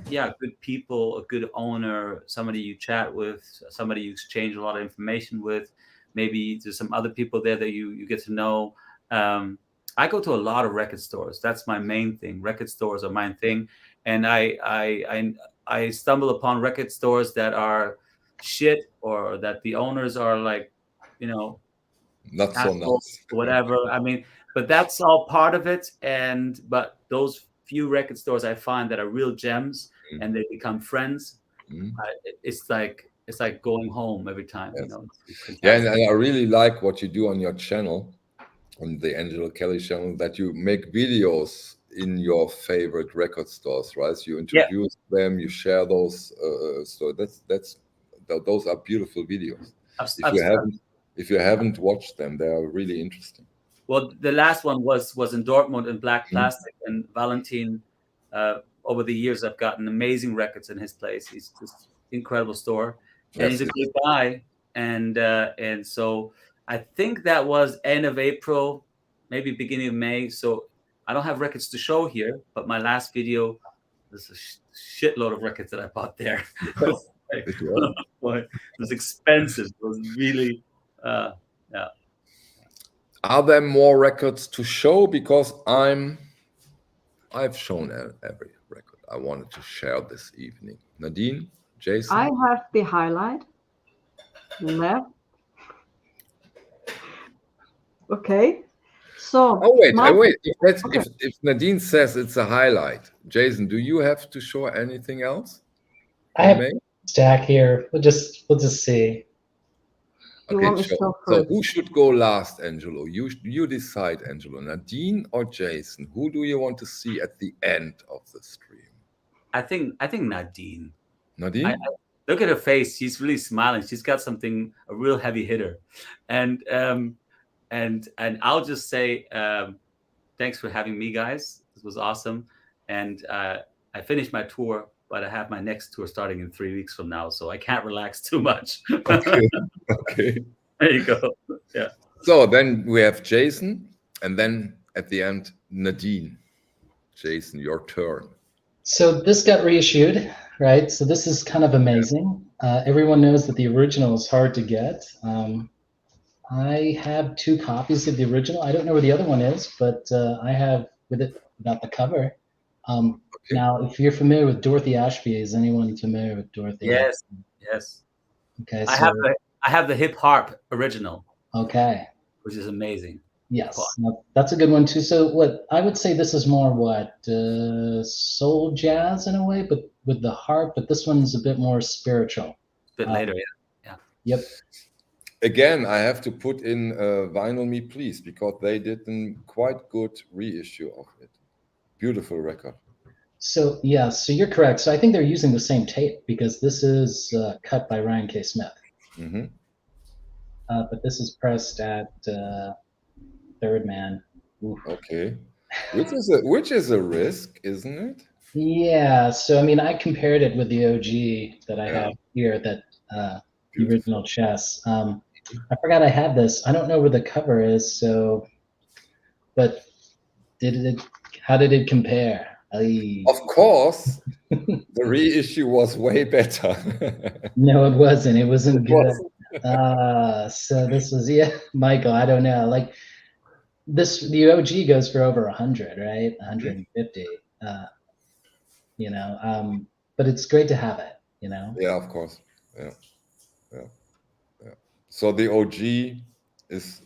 good people, a good owner, somebody you chat with, somebody you exchange a lot of information with. Maybe there's some other people there that you get to know. I go to a lot of record stores. That's my main thing. Record stores are my thing. And I stumble upon record stores that are shit, or that the owners are like, not so nice, whatever. I mean, but that's all part of it. But those few record stores I find that are real gems, and they become friends. It's like going home every time. Yes. It's and I really like what you do on your channel, on the Angelo Kelly channel, that you make videos in your favorite record stores, right? So you introduce them, you share those. So those are beautiful videos. If you haven't watched them, they are really interesting. Well, the last one was in Dortmund in Black Plastic, and Valentin. Over the years, I've gotten amazing records in his place. He's just incredible store, and he's a good guy. And so I think that was end of April, maybe beginning of May. So I don't have records to show here, but my last video, there's a shitload of records that I bought there. It was expensive. It was really, yeah. Are there more records to show? Because I've shown every record I wanted to share this evening. Nadine, Jason? I have the highlight left. Okay. So Oh wait, my wait. If okay. if Nadine says it's a highlight, Jason, do you have to show anything else? I I have may. a stack here. We'll just see. You Okay, want me to sure. go So first? who should go last, Angelo? You decide, Angelo. Nadine or Jason? Who do you want to see at the end of the stream? I think Nadine. Nadine? Look at her face. She's really smiling. She's got something, a real heavy hitter. And I'll just say thanks for having me, guys. This was awesome. And I finished my tour, but I have my next tour starting in 3 weeks from now, so I can't relax too much. Okay. Okay. There you go. Yeah. So then we have Jason, and then at the end, Nadine. Jason, your turn. So this got reissued, right? So this is kind of amazing. Everyone knows that the original is hard to get. I have 2 copies of the original. I don't know where the other one is, but I have with it without the cover. Okay. Now, if you're familiar with Dorothy Ashby, is anyone familiar with Dorothy? Yes. Yes. Okay. I So have the hip harp original, okay. which is amazing. Yes, no, that's a good one too. So what I would say this is more what soul jazz in a way, but with the harp. But this one's a bit more spiritual. A bit later, yeah. Yep. Again, I have to put in Vinyl Me Please, because they did a quite good reissue of it. Beautiful record. So yeah, so you're correct. So I think they're using the same tape because this is cut by Ryan K. Smith. Mm-hmm. But this is pressed at Third Man. Oof. Okay. Which is a risk, isn't it? Yeah. So I mean, I compared it with the OG that I have here, that the original chess. I forgot I had this. I don't know where the cover is. So, but how did it compare? Of course, the reissue was way better. No, it wasn't. It wasn't good. Wasn't. So this was, yeah, Michael, I don't know. Like this, the OG goes for over 100, right? 150. You know, but it's great to have it, you know? Yeah, of course. Yeah. So the OG is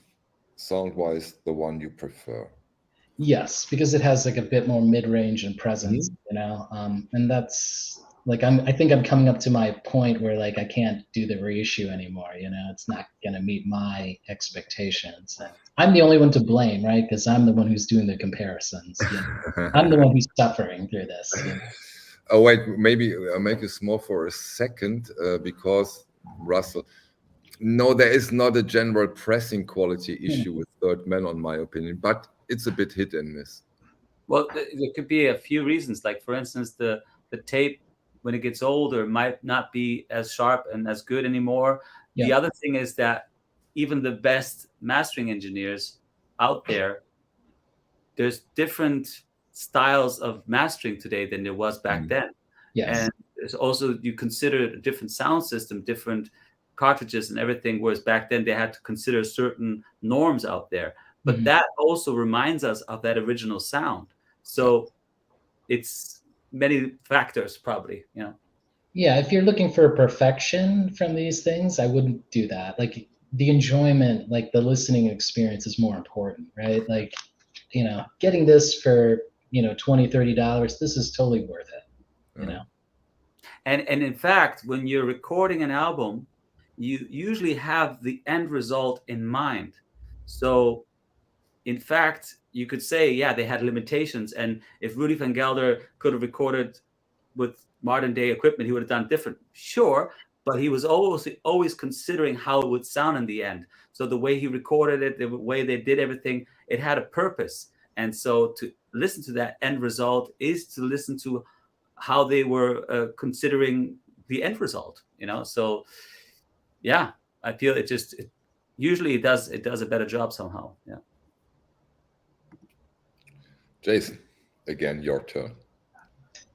sound-wise the one you prefer. Yes, because it has like a bit more mid-range and presence, you know, and that's like I think I'm coming up to my point where like I can't do the reissue anymore. You know, it's not gonna meet my expectations. And I'm the only one to blame, right? Because I'm the one who's doing the comparisons. You know? I'm the one who's suffering through this. You know? Oh wait, maybe I'll make it small for a second because Russell. No, there is not a general pressing quality issue with Third Man, on my opinion, but it's a bit hit and miss. Well, there could be a few reasons. Like, for instance, the tape, when it gets older, might not be as sharp and as good anymore. Yeah. The other thing is that even the best mastering engineers out there, there's different styles of mastering today than there was back then. Yes. And there's also, you consider a different sound system, different cartridges and everything, whereas back then they had to consider certain norms out there. But that also reminds us of that original sound. So it's many factors, probably, you know. Yeah, if you're looking for perfection from these things, I wouldn't do that. Like the enjoyment, like the listening experience is more important, right? Like, you know, getting this for, you know, $20, $30, this is totally worth it, you know. And in fact, when you're recording an album, you usually have the end result in mind. So in fact, you could say, yeah, they had limitations. And if Rudy Van Gelder could have recorded with modern day equipment, he would have done different. Sure. But he was always considering how it would sound in the end. So the way he recorded it, the way they did everything, it had a purpose. And so to listen to that end result is to listen to how they were considering the end result, you know? So yeah, I feel it usually it does a better job somehow. Yeah. Jason, again, your turn.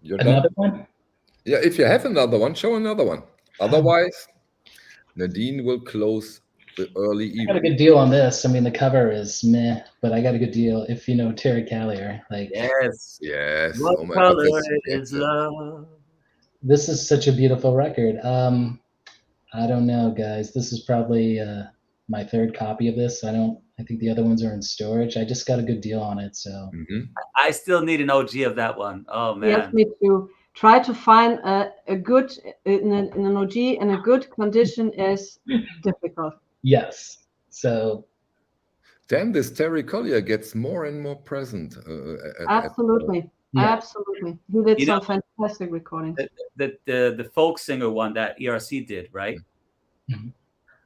You're another done? One? Yeah, if you have another one, show another one. Otherwise, Nadine will close the early evening. I got a good deal on this. I mean, the cover is meh, but I got a good deal. If you know Terry Callier, like yes. What oh my color God, is love? This is such a beautiful record. I don't know, guys. This is probably my third copy of this. I think the other ones are in storage. I just got a good deal on it, so. I still need an OG of that one. Oh man. Yes, me too. Try to find a good in an OG in a good condition is difficult. Yes. So. Then this Terry Collier gets more and more present. Absolutely. Yeah. Absolutely. He did some fantastic recordings. The folk singer one that ERC did, right? Mm-hmm.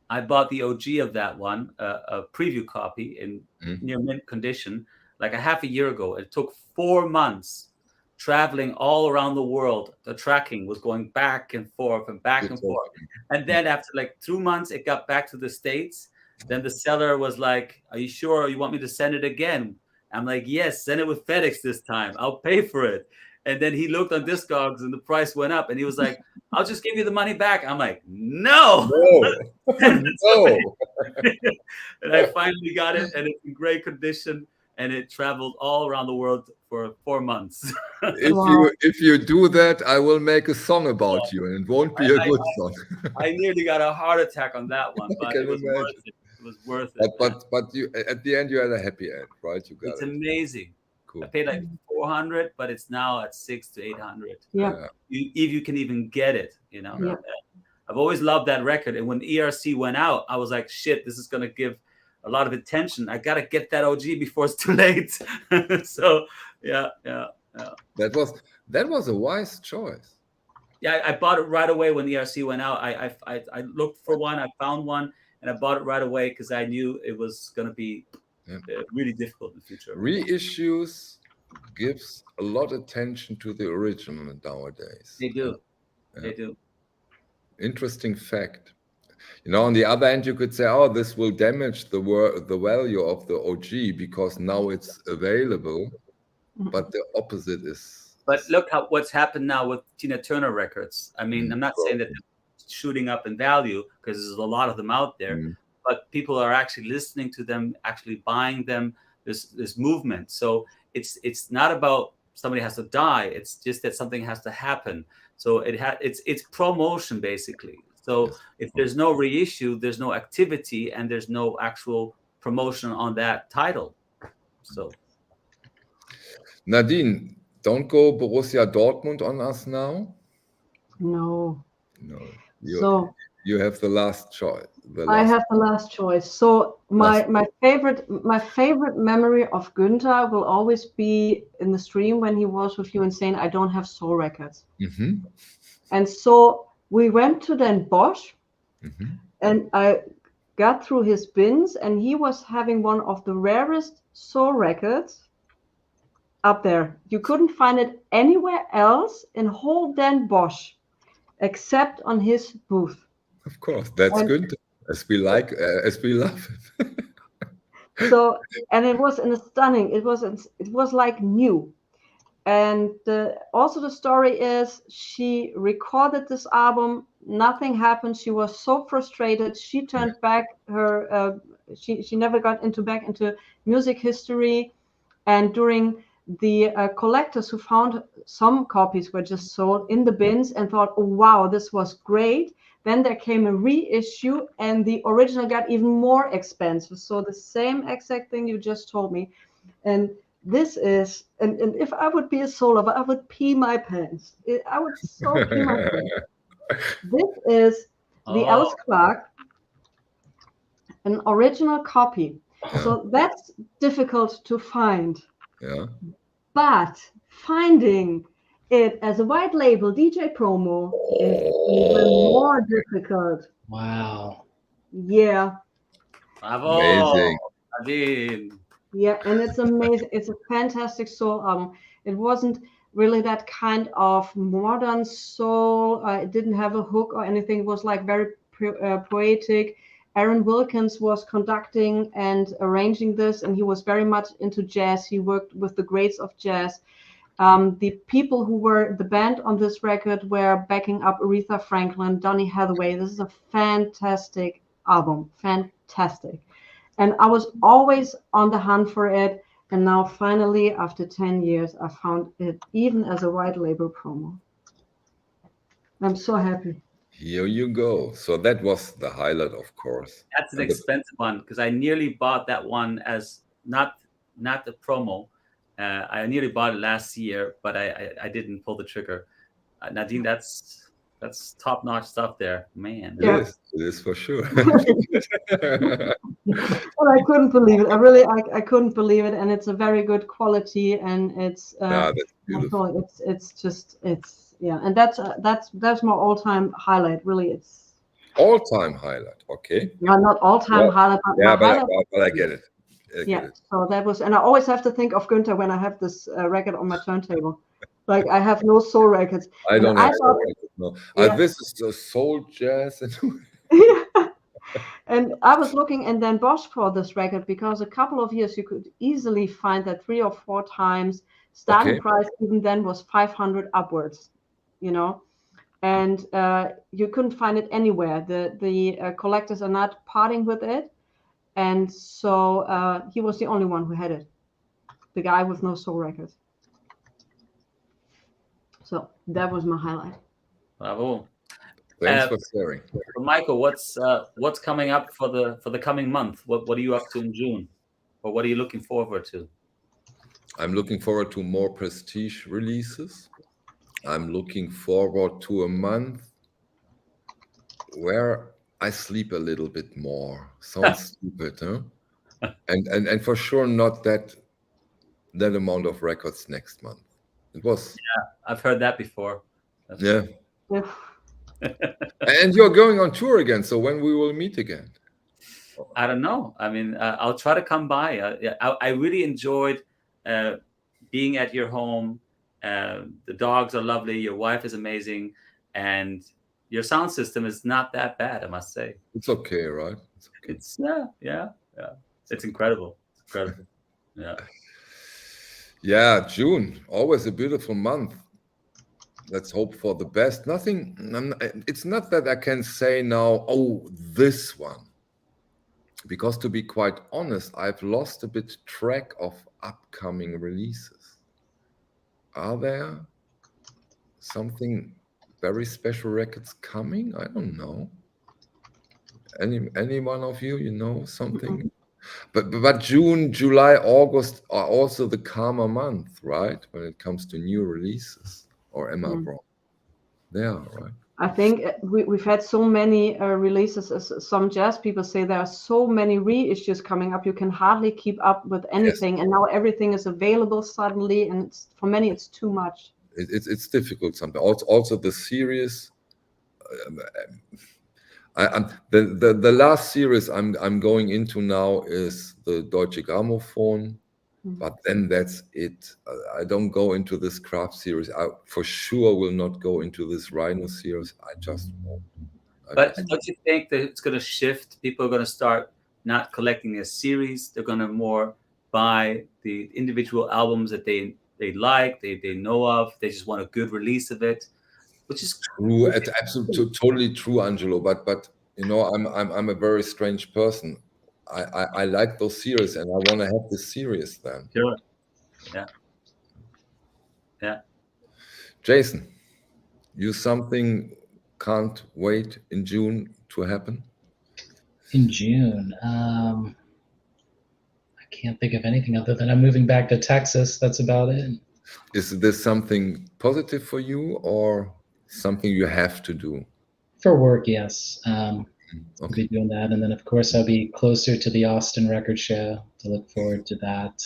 I bought the OG of that one, a preview copy in near mint condition, like a half a year ago. It took 4 months traveling all around the world. The tracking was going back and forth and back and forth. And then after like 2 months, it got back to the States. Then the seller was like, "Are you sure you want me to send it again?" I'm like, "Yes, send it with FedEx this time. I'll pay for it." And then he looked on Discogs and the price went up and he was like, "I'll just give you the money back." I'm like, "No." No. And I finally got it and it's in great condition and it traveled all around the world for 4 months. If you do that, I will make a song about you and it won't be a good song. I nearly got a heart attack on that one, but it was worth it. It was worth it. But you at the end you had a happy end, right? You got it's amazing. Cool. I paid like 400, but it's now at 600 to 800. Yeah. If you can even get it, you know. Yeah. I've always loved that record, and when ERC went out, I was like, "Shit, this is gonna give a lot of attention. I gotta get that OG before it's too late." So yeah. That was a wise choice. Yeah, I bought it right away when ERC went out. I looked for one, I found one, and I bought it right away because I knew it was gonna be really difficult in the future. Reissues gives a lot of attention to the original nowadays. They do. They do. Interesting fact. You know, on the other hand, you could say, "Oh, this will damage the value of the OG because now it's available." But the opposite is. But look what's happened now with Tina Turner records. I mean, I'm not saying that they're shooting up in value because there's a lot of them out there, but people are actually listening to them, actually buying them. There's movement. So it's not about somebody has to die. It's just that something has to happen. So it's promotion basically. So if there's no reissue, there's no activity and there's no actual promotion on that title. So Nadine, don't go Borussia Dortmund on us now. No. You have the last choice. I have the last choice. So my favorite memory of Günther will always be in the stream when he was with you and saying, "I don't have soul records." And so we went to Den Bosch and I got through his bins and he was having one of the rarest soul records up there. You couldn't find it anywhere else in whole Den Bosch except on his booth. Of course, that's good. As we love it. So, and it was stunning. It was like new. And also the story is she recorded this album. Nothing happened. She was so frustrated. She turned back her. She never got back into music history. And during the collectors who found some copies were just sold in the bins and thought, "Oh, wow, this was great." Then there came a reissue and the original got even more expensive. So the same exact thing you just told me. And this is, and if I would be a soul lover, I would pee my pants. I would so pee my pants. This is the Alice Clark, an original copy. So that's difficult to find. Yeah. But finding it as a white label DJ promo is even more difficult. Wow. Yeah. Bravo. Amazing. Nadine. Yeah, and it's amazing. It's a fantastic soul album. It wasn't really that kind of modern soul. It didn't have a hook or anything. It was like very poetic. Aaron Wilkins was conducting and arranging this, and he was very much into jazz. He worked with the greats of jazz. The people who were the band on this record were backing up Aretha Franklin, Donny Hathaway. This is a fantastic album, fantastic. And I was always on the hunt for it. And now finally, after 10 years, I found it even as a white label promo. I'm so happy. Here you go. So that was the highlight, of course. That's an expensive one because I nearly bought that one as not the promo. I nearly bought it last year, but I didn't pull the trigger. Nadine, that's top-notch stuff there, man. It is for sure. Well, I couldn't believe it. I couldn't believe it, and it's a very good quality, and it's that's beautiful. And that's my all-time highlight. Really, it's all-time highlight. Okay. Yeah, not all-time highlight. But I get it. So that was, and I always have to think of Günther when I have this record on my turntable. Like I have no soul records. I don't have soul records. No. This is the soul jazz. And I was looking and then Bosch for this record because a couple of years you could easily find that 3 or 4 times. Starting price even then was 500 upwards, you know, and you couldn't find it anywhere. The collectors are not parting with it, and so he was the only one who had it. The guy with no soul records. So that was my highlight. Bravo. Thanks for sharing. Michael, what's coming up for the coming month? What are you up to in June, or what are you looking forward to? I'm looking forward to more prestige releases. I'm looking forward to a month where I sleep a little bit more. Sounds stupid, huh? And for sure not that amount of records next month. It was. Yeah, I've heard that before. Yeah. And you're going on tour again, so when we will meet again? I don't know. I mean, I'll try to come by. I really enjoyed being at your home. The dogs are lovely. Your wife is amazing, and your sound system is not that bad, I must say. It's okay, right? It's okay. It's yeah. It's incredible. It's incredible. Yeah. Yeah, June, always a beautiful month. Let's hope for the best. It's not that I can say now, oh, this one. Because to be quite honest, I've lost a bit track of upcoming releases. Are there something very special records coming? I don't know. Any one of you know something? But June, July, August are also the calmer month, right? When it comes to new releases. Or am I wrong? They are, right? I think we've had so many releases. As some jazz people say, there are so many reissues coming up. You can hardly keep up with anything. Yes. And now everything is available suddenly. And for many, it's too much. It's difficult sometimes. Also the series. The last series I'm going into now is the Deutsche Grammophon. But then that's it. I don't go into this craft series. I for sure will not go into this Rhino series. I just won't. But don't you think that it's going to shift? People are going to start not collecting a series. They're going to more buy the individual albums that they like, they know of. They just want a good release of it, which is true. It's absolutely totally true, Angelo. But you know, I'm a very strange person. I like those series and I want to have this series then. Sure. Yeah. Jason, you something can't wait in June to happen? In June, I can't think of anything other than I'm moving back to Texas. That's about it. Is this something positive for you or something you have to do? For work, yes. I'll Okay. be doing that, and then of course I'll be closer to the Austin record show to look forward to that.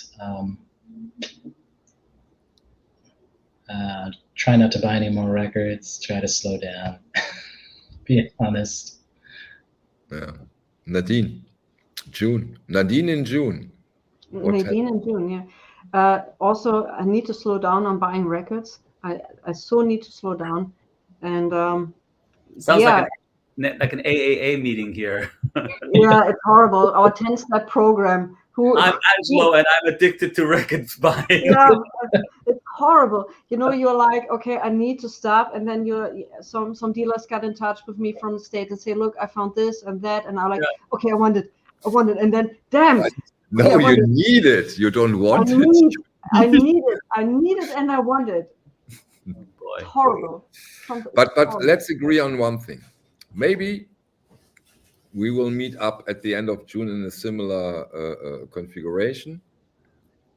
Try not to buy any more records, try to slow down, be honest. Yeah. Nadine in June. Nadine in June, yeah. Also, I need to slow down on buying records. I so need to slow down. And sounds like an AAA meeting here. Yeah, it's horrible. Our 10-step program. I'm Angelo and I'm addicted to records buying. Yeah, it's horrible. You know, you're like, okay, I need to stop, and then some dealers got in touch with me from the States and say, look, I found this and that, and I'm like, okay, I want it, and then damn it. No, okay, you need it. You don't want it. I need it, and I want it. Boy. Horrible. But let's agree on one thing. maybe we will meet up at the end of June in a similar configuration.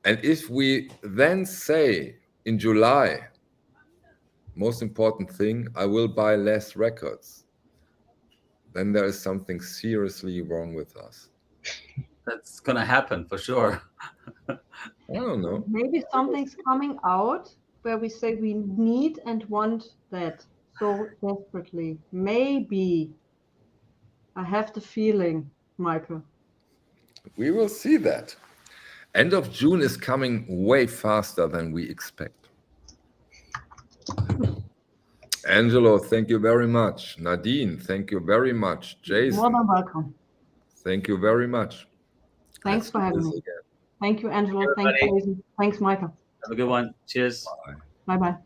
And if we then say in July, most important thing, I will buy less records, then there is something seriously wrong with us. That's gonna happen for sure. I don't know. Maybe something's coming out where we say we need and want that so desperately. Maybe. I have the feeling, Michael. We will see that. End of June is coming way faster than we expect. Angelo, thank you very much. Nadine, thank you very much. Jason, More than welcome. thank you very much. Thanks Let's for do having this me. again. Thank you, Angelo. Everybody. Thanks, Jason. Thanks, Michael. Have a good one. Cheers. Bye. Bye-bye.